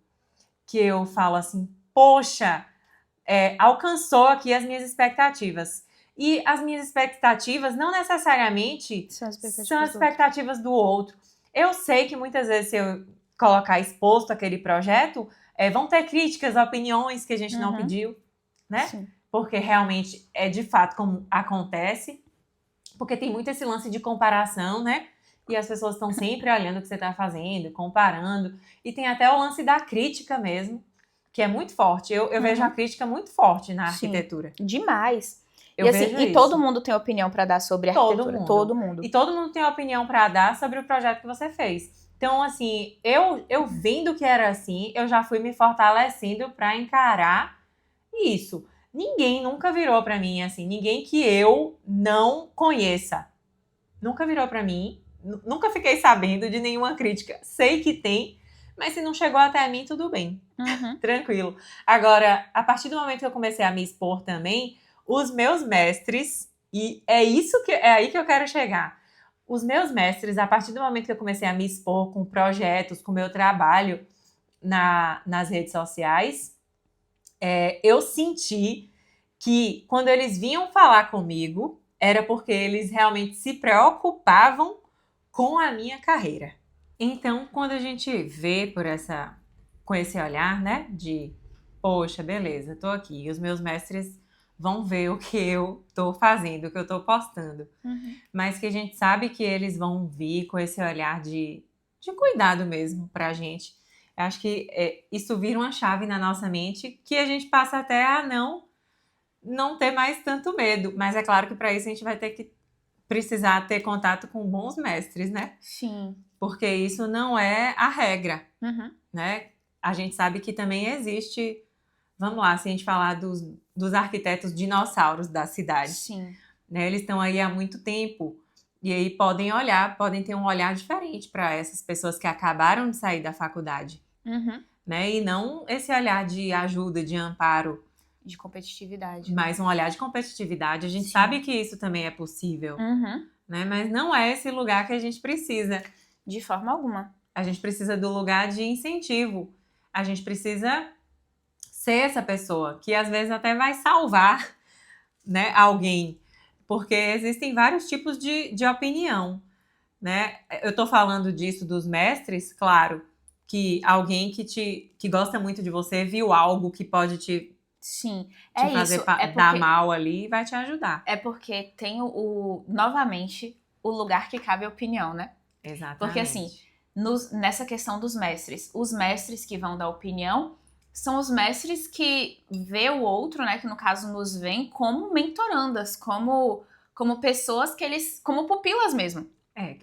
que eu falo assim, poxa, alcançou aqui as minhas expectativas. E as minhas expectativas não necessariamente são as expectativas do outro. Eu sei que muitas vezes, se eu colocar exposto aquele projeto, vão ter críticas, opiniões que a gente não pediu, né? Sim. Porque realmente é de fato como acontece. Porque tem muito esse lance de comparação, né? E as pessoas estão sempre olhando o que você está fazendo, comparando. E tem até o lance da crítica mesmo, que é muito forte. Eu vejo a crítica muito forte na arquitetura. Demais. Eu vejo isso. E todo mundo tem opinião para dar sobre a arquitetura. Todo mundo. E todo mundo tem opinião para dar sobre o projeto que você fez. Então, assim, eu vendo que era assim, eu já fui me fortalecendo para encarar isso. Ninguém nunca virou para mim, assim, ninguém que eu não conheça. Nunca virou para mim, nunca fiquei sabendo de nenhuma crítica. Sei que tem, Mas se não chegou até mim, tudo bem. Uhum. Tranquilo. Agora, a partir do momento que eu comecei a me expor também, os meus mestres, e é aí que eu quero chegar. Os meus mestres, a partir do momento que eu comecei a me expor com projetos, com o meu trabalho nas redes sociais, eu senti que quando eles vinham falar comigo, era porque eles realmente se preocupavam com a minha carreira. Então, quando a gente vê com esse olhar, né, de, poxa, beleza, tô aqui, e os meus mestres vão ver o que eu tô fazendo, o que eu tô postando. Uhum. Mas que a gente sabe que eles vão vir com esse olhar de cuidado mesmo pra gente. Eu acho que isso vira uma chave na nossa mente que a gente passa até a não ter mais tanto medo. Mas é claro que para isso a gente vai ter que precisar ter contato com bons mestres, né? Sim. Porque isso não é a regra, Uhum. né? A gente sabe que também existe, vamos lá, se a gente falar dos arquitetos dinossauros da cidade. Sim. Né? Eles estão aí há muito tempo e aí podem ter um olhar diferente para essas pessoas que acabaram de sair da faculdade. Uhum. Né? E não esse olhar de ajuda, de amparo. De competitividade. Mas um olhar de competitividade. A gente Sim. sabe que isso também é possível. Uhum. Né? Mas não é esse lugar que a gente precisa. De forma alguma. A gente precisa do lugar de incentivo. A gente precisa ser essa pessoa que às vezes até vai salvar, né, alguém. Porque existem vários tipos de opinião. Né? Eu tô falando disso dos mestres, claro, que alguém que gosta muito de você viu algo que pode te Sim, fazer isso. dar mal ali e vai te ajudar. É porque tem novamente, o lugar que cabe a opinião, né? Exatamente. Porque assim, nessa questão dos mestres, os mestres que vão dar opinião são os mestres que vê o outro, né? Que no caso nos veem como mentorandas, como pessoas que eles, como pupilas mesmo.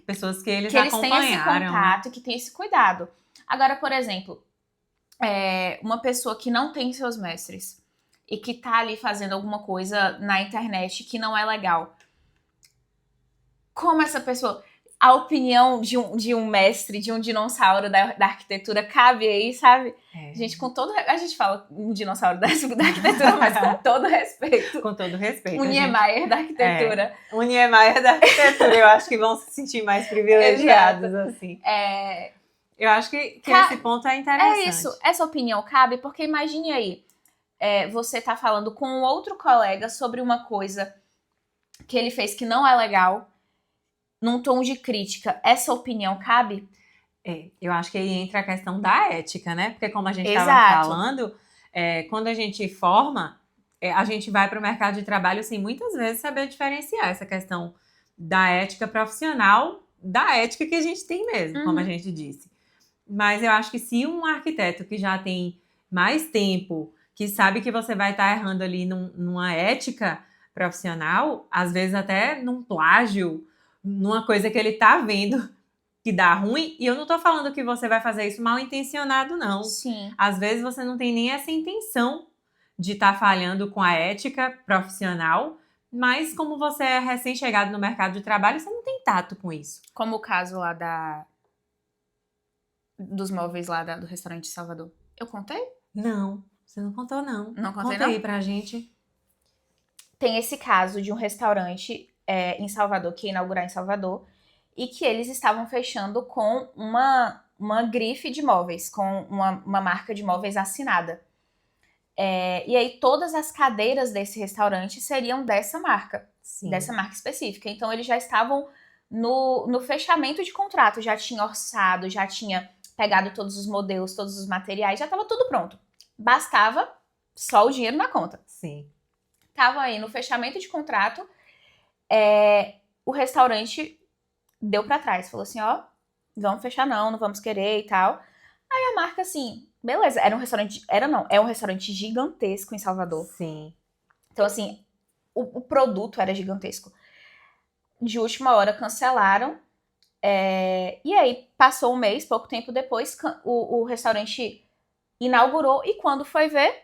Pessoas que eles têm esse contato, né? que têm esse cuidado. Agora, por exemplo, uma pessoa que não tem seus mestres e que tá ali fazendo alguma coisa na internet que não é legal. Como essa pessoa... A opinião de um mestre, de um dinossauro da arquitetura cabe aí, sabe? Gente, com todo... A gente fala um dinossauro da arquitetura, mas com todo respeito. Com todo respeito. Um Niemeyer da arquitetura. Um Niemeyer da arquitetura. Eu acho que vão se sentir mais privilegiados, assim. Eu acho que esse ponto é interessante. É isso. Essa opinião cabe porque imagine aí, você tá falando com um outro colega sobre uma coisa que ele fez que não é legal, num tom de crítica. Essa opinião cabe? Eu acho que aí entra a questão da ética, né? Porque como a gente estava falando, quando a gente forma, a gente vai para o mercado de trabalho sem muitas vezes saber diferenciar essa questão da ética profissional da ética que a gente tem mesmo, como a gente disse. Mas eu acho que se um arquiteto que já tem mais tempo, que sabe que você vai estar errando ali numa ética profissional, às vezes até num plágio, numa coisa que ele tá vendo que dá ruim, e eu não tô falando que você vai fazer isso mal intencionado, não. Sim. Às vezes você não tem nem essa intenção de estar falhando com a ética profissional, mas como você é recém-chegado no mercado de trabalho, você não tem tato com isso. Como o caso lá dos móveis lá do restaurante de Salvador. Eu contei? Não, você não contou, não. Não contei, Conta aí pra gente. Tem esse caso de um restaurante em Salvador, que ia inaugurar em Salvador, e que eles estavam fechando com uma grife de móveis, com uma marca de móveis assinada. E aí todas as cadeiras desse restaurante seriam dessa marca. Sim. Dessa marca específica. Então eles já estavam no fechamento de contrato, já tinha orçado, já tinha pegado todos os modelos, todos os materiais, já estava tudo pronto. Bastava só o dinheiro na conta. Sim. Tava aí no fechamento de contrato, o restaurante deu pra trás, falou assim, ó, vamos fechar não vamos querer e tal. Aí a marca, assim, beleza, é um restaurante gigantesco em Salvador. Sim. Então, assim, o produto era gigantesco. De última hora cancelaram, e aí passou um mês, pouco tempo depois, o restaurante inaugurou, e quando foi ver,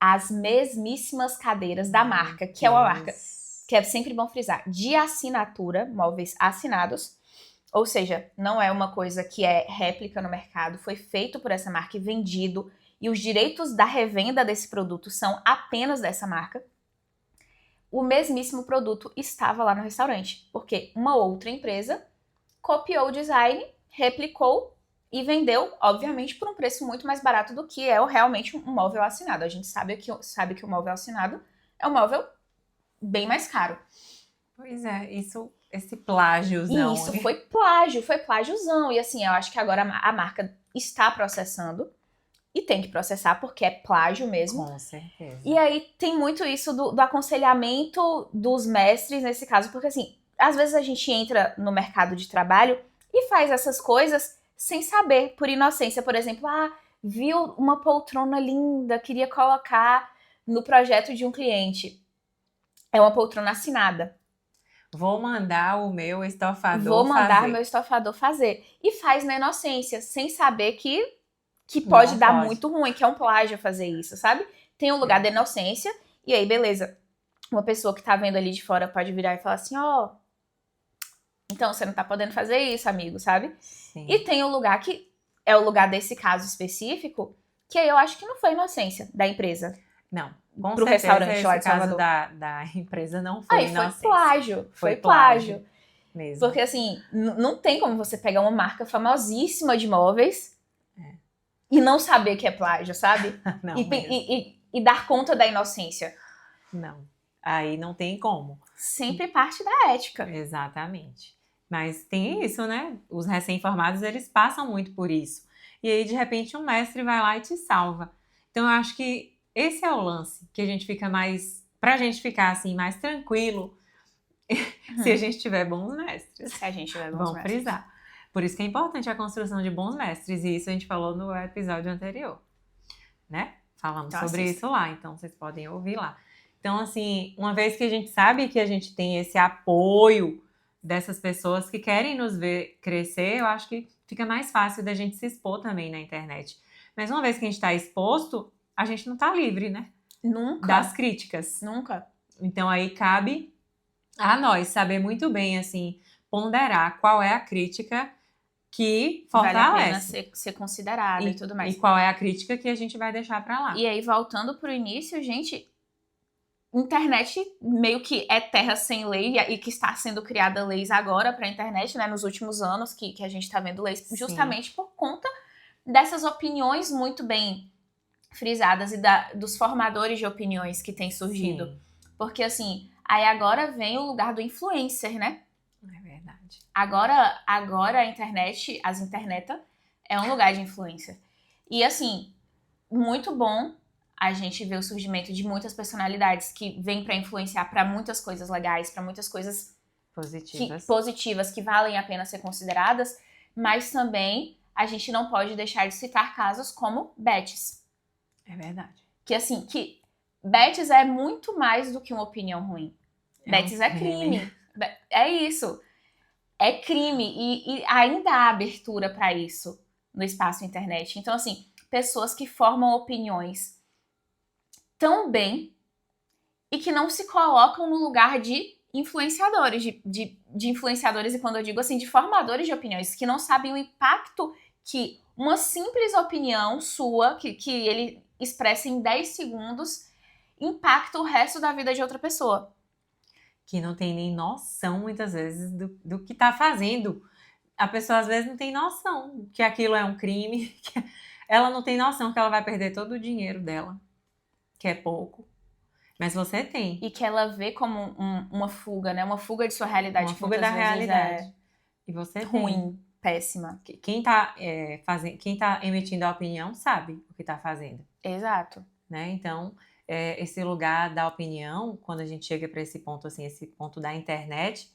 as mesmíssimas cadeiras da marca, que é uma marca, que é sempre bom frisar, de assinatura, móveis assinados, Ou seja, não é uma coisa que é réplica no mercado, foi feito por essa marca e vendido, e os direitos da revenda desse produto são apenas dessa marca. O mesmíssimo produto estava lá no restaurante, porque uma outra empresa copiou o design, replicou e vendeu, obviamente, por um preço muito mais barato do que é realmente um móvel assinado. A gente sabe que o móvel assinado é um móvel bem mais caro. Pois é, esse E plágiozão. isso foi plágiozão. E assim, eu acho que agora a marca está processando. E tem que processar porque é plágio mesmo. Com certeza. E aí tem muito isso do aconselhamento dos mestres nesse caso. Porque assim, às vezes a gente entra no mercado de trabalho e faz essas coisas sem saber, por inocência. Por exemplo, viu uma poltrona linda, queria colocar no projeto de um cliente. É uma poltrona assinada. Vou mandar o meu estofador Vou mandar fazer. meu estofador fazer. E faz na inocência, sem saber que pode Não dar pode. muito ruim, que é um plágio fazer isso, sabe? Tem um lugar da inocência, e aí, beleza. Uma pessoa que tá vendo ali de fora pode virar e falar assim, então você não tá podendo fazer isso, amigo, sabe? Sim. E tem um lugar que é o lugar desse caso específico, que aí eu acho que não foi inocência da empresa. Não, com Pro certeza restaurante lá de esse caso Salvador. da empresa não foi Aí foi inocência. plágio, Foi foi plágio. mesmo. Porque assim, não tem como você pegar uma marca famosíssima de móveis e não saber que é plágio, sabe? Não, e dar conta da inocência. Não, aí não tem como. Sempre parte da ética. Exatamente. Mas tem isso, né? Os recém-formados, eles passam muito por isso. E aí, de repente, um mestre vai lá e te salva. Então, eu acho que esse é o lance, que a gente fica mais... Pra gente ficar, assim, mais tranquilo, se a gente tiver bons mestres. Se a gente tiver bons Vamos mestres. frisar. Por isso que é importante a construção de bons mestres. E isso a gente falou no episódio anterior, né? Falamos Então, sobre assista. isso lá, então vocês podem ouvir lá. Então, assim, uma vez que a gente sabe que a gente tem esse apoio dessas pessoas que querem nos ver crescer, eu acho que fica mais fácil da gente se expor também na internet. Mas uma vez que a gente está exposto, a gente não está livre, né? Nunca. Das críticas. Nunca. Então, aí cabe a nós saber muito bem, assim, ponderar qual é a crítica que fortalece. Vale a pena ser considerada e tudo mais. E qual é a crítica que a gente vai deixar pra lá. E aí, voltando pro início, gente, internet meio que é terra sem lei e que está sendo criada leis agora pra internet, né? Nos últimos anos que a gente tá vendo leis justamente por conta dessas opiniões muito bem frisadas e dos formadores de opiniões que têm surgido. Sim. Porque, assim, aí agora vem o lugar do influencer, né? É verdade. Agora a internet, as interneta, é um lugar de influência. E, assim, muito bom a gente ver o surgimento de muitas personalidades que vêm para influenciar para muitas coisas legais, para muitas coisas positivas que valem a pena ser consideradas, mas também a gente não pode deixar de citar casos como Betts. É verdade. Que, assim, Betts é muito mais do que uma opinião ruim. Betts é crime. É isso. É crime. E ainda há abertura para isso no espaço internet. Então, assim, pessoas que formam opiniões tão bem e que não se colocam no lugar de influenciadores, de influenciadores, e quando eu digo assim, de formadores de opiniões, que não sabem o impacto que uma simples opinião sua, que ele expressa em 10 segundos, impacta o resto da vida de outra pessoa. Que não tem nem noção, muitas vezes, do que tá fazendo. A pessoa, às vezes, não tem noção que aquilo é um crime. Ela não tem noção que ela vai perder todo o dinheiro dela, que é pouco. Mas você tem. E que ela vê como uma fuga, né? Uma fuga de sua realidade. Uma fuga da realidade. E você ruim, péssima. Quem tá emitindo a opinião sabe o que tá fazendo. Exato. Né? Então, esse lugar da opinião, quando a gente chega para esse ponto, assim, esse ponto da internet,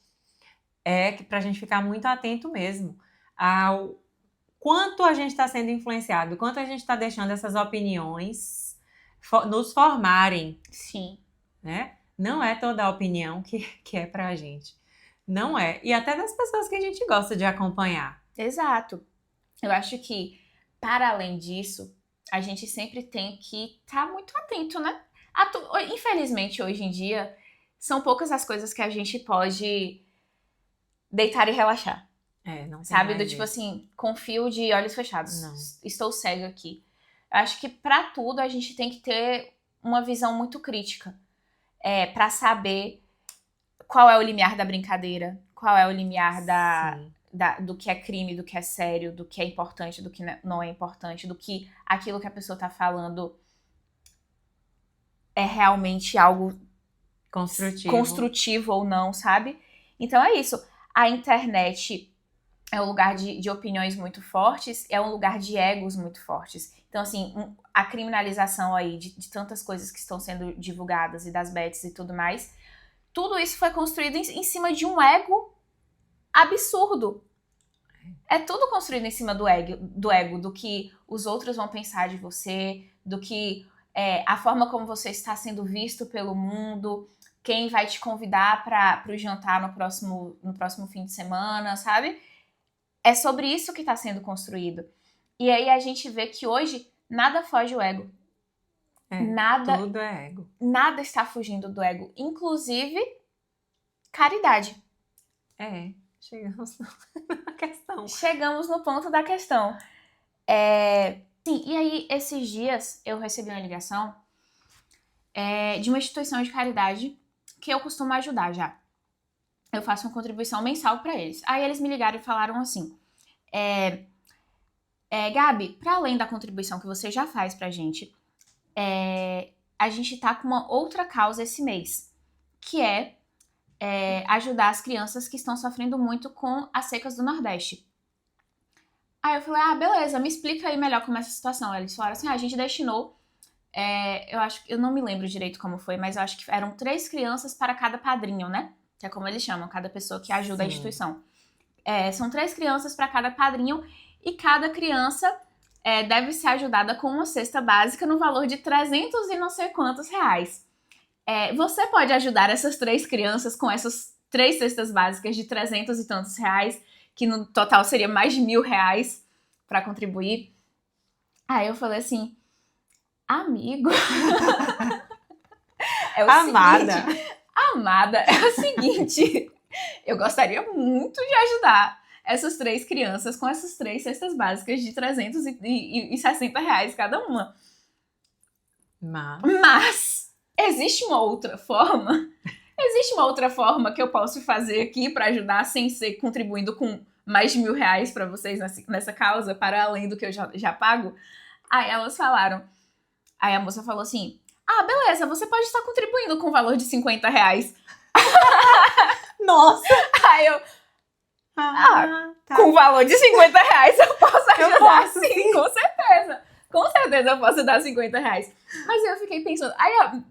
é para a gente ficar muito atento mesmo ao quanto a gente está sendo influenciado, quanto a gente está deixando essas opiniões nos formarem. Sim. Né? Não é toda a opinião que é pra gente. Não é. E até das pessoas que a gente gosta de acompanhar. Exato. Eu acho que, para além disso, a gente sempre tem que estar muito atento, né? Infelizmente, hoje em dia, são poucas as coisas que a gente pode deitar e relaxar. Não tem Sabe? Do mais tipo isso. assim, com fio de olhos fechados. Não. Estou cego aqui. Eu acho que pra tudo a gente tem que ter uma visão muito crítica. Pra saber qual é o limiar da brincadeira, qual é o limiar Sim. do que é crime, do que é sério, do que é importante, do que não é importante, do que aquilo que a pessoa tá falando é realmente algo construtivo ou não, sabe? Então é isso. A internet é um lugar de opiniões muito fortes, é um lugar de egos muito fortes. Então, assim, a criminalização aí de tantas coisas que estão sendo divulgadas e das bets e tudo mais, tudo isso foi construído em cima de um ego absurdo. É tudo construído em cima do ego, do que os outros vão pensar de você, do que a forma como você está sendo visto pelo mundo, quem vai te convidar para o jantar no próximo fim de semana, sabe? É sobre isso que está sendo construído. E aí a gente vê que hoje nada foge do ego. Tudo é ego. Nada está fugindo do ego, inclusive caridade. Chegamos na questão. Chegamos no ponto da questão. Sim, e aí esses dias eu recebi uma ligação de uma instituição de caridade que eu costumo ajudar já. Eu faço uma contribuição mensal para eles. Aí eles me ligaram e falaram assim: Gabi, para além da contribuição que você já faz pra gente, a gente tá com uma outra causa esse mês, que é ajudar as crianças que estão sofrendo muito com as secas do Nordeste. Aí eu falei, beleza, me explica aí melhor como é essa situação. Eles falaram assim, a gente destinou, eu não me lembro direito como foi, mas eu acho que eram 3 crianças para cada padrinho, né? Que é como eles chamam, cada pessoa que ajuda a instituição. São 3 crianças para cada padrinho e cada criança deve ser ajudada com uma cesta básica no valor de 300 e não sei quantos reais. Você pode ajudar essas 3 crianças com essas 3 cestas básicas de 300 e tantos reais, que no total seria mais de R$1.000 para contribuir. Aí eu falei assim, amigo, amada, é o seguinte, eu gostaria muito de ajudar essas 3 crianças com essas 3 cestas básicas de 360 reais cada uma. Mas existe uma outra forma? Existe uma outra forma que eu posso fazer aqui para ajudar sem ser contribuindo com mais de R$1.000 para vocês nessa causa, para além do que eu já pago? Aí elas falaram. Aí a moça falou assim, beleza, você pode estar contribuindo com o valor de R$50. Nossa! Aí eu, tá. Com o valor de R$50 eu posso ajudar, sim, com certeza. Com certeza eu posso dar R$50. Mas eu fiquei pensando, aí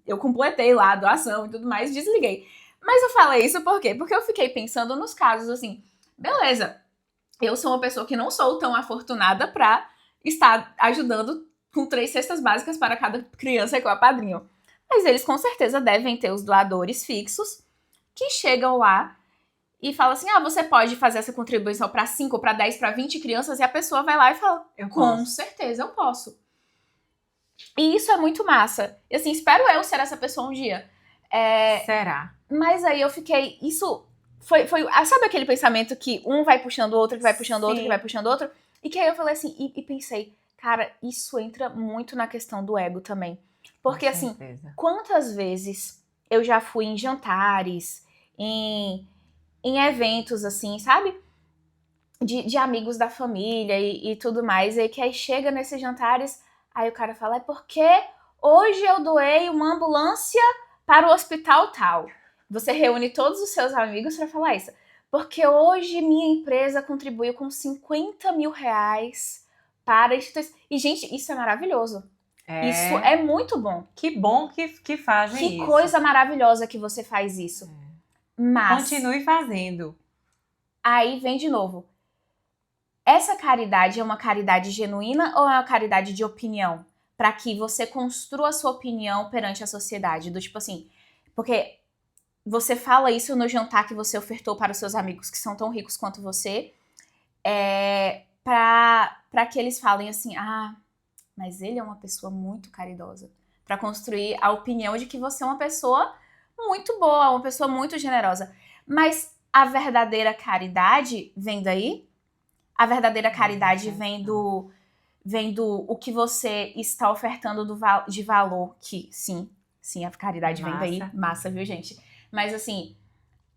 eu completei lá a doação e tudo mais, desliguei. Mas eu falei isso por quê? Porque eu fiquei pensando nos casos assim, beleza, eu sou uma pessoa que não sou tão afortunada pra estar ajudando com 3 cestas básicas para cada criança que eu apadrinho. Mas eles com certeza devem ter os doadores fixos que chegam lá e falam assim, você pode fazer essa contribuição para 5, para 10, para 20 crianças, e a pessoa vai lá e fala, com certeza eu posso. E isso é muito massa. E assim, espero eu ser essa pessoa um dia. Será? Mas aí eu fiquei, isso foi sabe aquele pensamento que um vai puxando o outro, que vai puxando o outro, que vai puxando o outro? E que aí eu falei assim, e pensei, cara, isso entra muito na questão do ego também. Porque assim, quantas vezes eu já fui em jantares, em eventos assim, sabe? De amigos da família e tudo mais, e que aí chega nesses jantares, aí o cara fala, porque hoje eu doei uma ambulância para o hospital tal. Você reúne todos os seus amigos para falar isso. Porque hoje minha empresa contribuiu com R$50.000 para a instituição. E, gente, isso é maravilhoso. Isso é muito bom. Que bom que fazem isso. Que coisa maravilhosa que você faz isso. Mas continue fazendo. Aí vem de novo. Essa caridade é uma caridade genuína ou é uma caridade de opinião? Para que você construa a sua opinião perante a sociedade. Do tipo assim, porque você fala isso no jantar que você ofertou para os seus amigos que são tão ricos quanto você, para que eles falem assim, mas ele é uma pessoa muito caridosa. Para construir a opinião de que você é uma pessoa muito boa, uma pessoa muito generosa. Mas a verdadeira caridade vem daí? A verdadeira caridade vem do o que você está ofertando de valor, que sim, a caridade vem daí. Massa, viu, gente? Mas assim,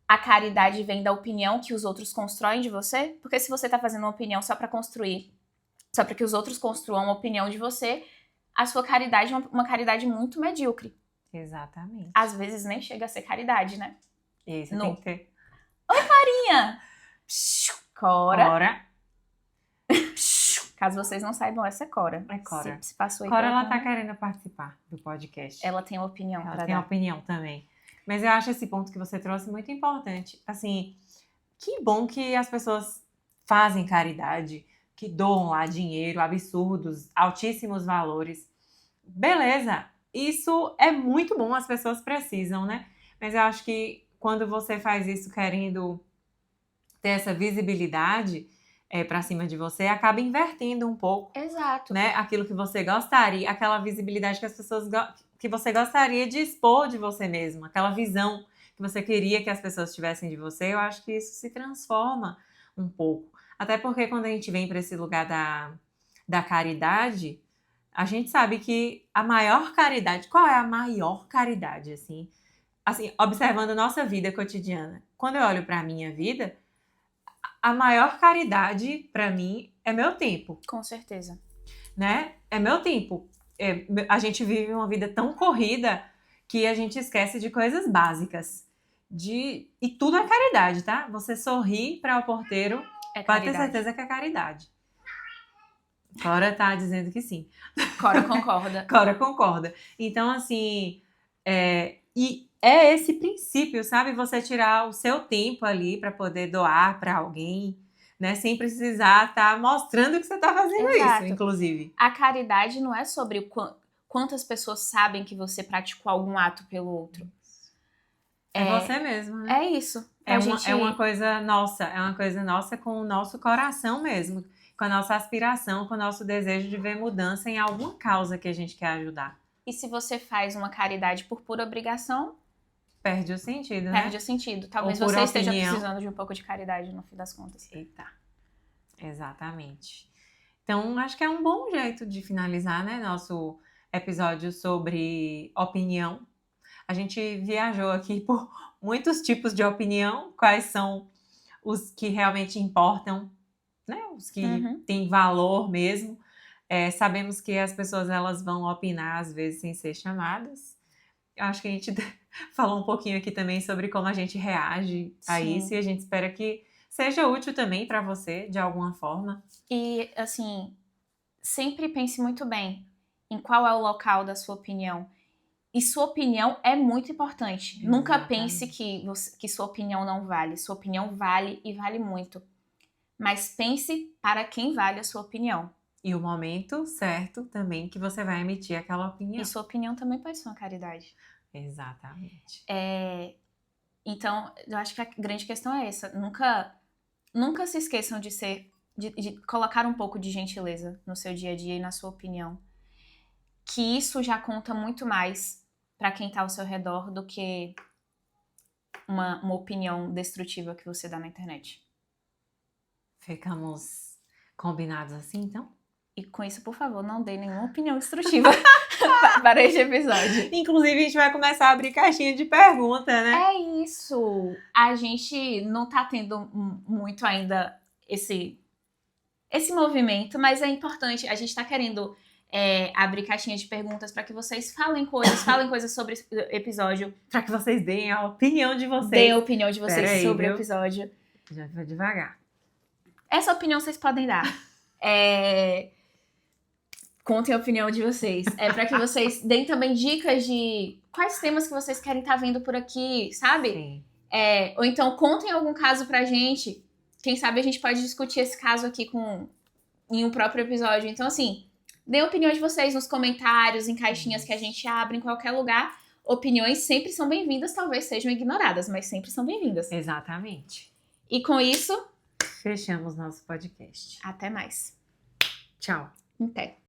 a caridade vem da opinião que os outros constroem de você? Porque se você tá fazendo uma opinião só pra construir, só pra que os outros construam uma opinião de você, a sua caridade é uma caridade muito medíocre. Exatamente. Às vezes nem chega a ser caridade, né? E aí você tem que ter... Oi, Corinha! Cora. Caso vocês não saibam, essa é Cora. É Cora. Se passou aí Cora, ela tá querendo participar do podcast. Ela tem uma opinião pra dar. Ela tem uma opinião também. Mas eu acho esse ponto que você trouxe muito importante. Assim, que bom que as pessoas fazem caridade, que doam lá dinheiro, absurdos, altíssimos valores. Beleza, isso é muito bom, as pessoas precisam, né? Mas eu acho que quando você faz isso querendo ter essa visibilidade pra cima de você, acaba invertendo um pouco. Exato. Né? Aquilo que você gostaria, aquela visibilidade que as pessoas que você gostaria de expor de você mesmo, aquela visão que você queria que as pessoas tivessem de você, eu acho que isso se transforma um pouco. Até porque quando a gente vem para esse lugar da caridade, a gente sabe que a maior caridade, qual é a maior caridade, assim, observando a nossa vida cotidiana? Quando eu olho para a minha vida, a maior caridade para mim é meu tempo. Com certeza. Né? É meu tempo. A gente vive uma vida tão corrida que a gente esquece de coisas básicas. E tudo é caridade, tá? Você sorrir para o porteiro, pode ter certeza que é caridade. Cora tá dizendo que sim. Cora concorda. Cora concorda. Então, assim, e é esse princípio, sabe? Você tirar o seu tempo ali para poder doar para alguém, né? Sem precisar estar mostrando que você está fazendo isso, inclusive. A caridade não é sobre quantas pessoas sabem que você praticou algum ato pelo outro. É você mesmo, né? É isso. É uma coisa nossa com o nosso coração mesmo, com a nossa aspiração, com o nosso desejo de ver mudança em alguma causa que a gente quer ajudar. E se você faz uma caridade por pura obrigação... Perde o sentido, né? Perde o sentido. Talvez você esteja precisando de um pouco de caridade, no fim das contas. Eita. Exatamente. Então, acho que é um bom jeito de finalizar, né? Nosso episódio sobre opinião. A gente viajou aqui por muitos tipos de opinião. Quais são os que realmente importam, né? Os que têm valor mesmo. Sabemos que as pessoas elas vão opinar, às vezes, sem ser chamadas. Eu acho que a gente falou um pouquinho aqui também sobre como a gente reage a isso. E a gente espera que seja útil também para você, de alguma forma. E, assim, sempre pense muito bem em qual é o local da sua opinião. E sua opinião é muito importante. Exatamente. Nunca pense que sua opinião não vale. Sua opinião vale e vale muito. Mas pense para quem vale a sua opinião. E o momento certo também que você vai emitir aquela opinião. E sua opinião também pode ser uma caridade. Exatamente. Então, eu acho que a grande questão é essa. Nunca se esqueçam de colocar um pouco de gentileza no seu dia a dia e na sua opinião. Que isso já conta muito mais para quem tá ao seu redor do que uma opinião destrutiva que você dá na internet. Ficamos combinados assim, então? E com isso, por favor, não dê nenhuma opinião destrutiva para este episódio. Inclusive, a gente vai começar a abrir caixinha de pergunta, né? É isso. A gente não tá tendo muito ainda esse movimento, mas é importante. A gente tá querendo abrir caixinha de perguntas para que vocês falem coisas sobre o episódio. Para que vocês deem a opinião de vocês. Deem a opinião de vocês sobre o episódio. Já vou devagar. Essa opinião vocês podem dar. Contem a opinião de vocês. Para que vocês deem também dicas de quais temas que vocês querem estar vendo por aqui, sabe? Sim. Ou então contem algum caso pra gente. Quem sabe a gente pode discutir esse caso aqui em um próprio episódio. Então, assim, deem a opinião de vocês nos comentários, em caixinhas que a gente abre em qualquer lugar. Opiniões sempre são bem-vindas, talvez sejam ignoradas, mas sempre são bem-vindas. Exatamente. E com isso... fechamos nosso podcast. Até mais. Tchau. Até.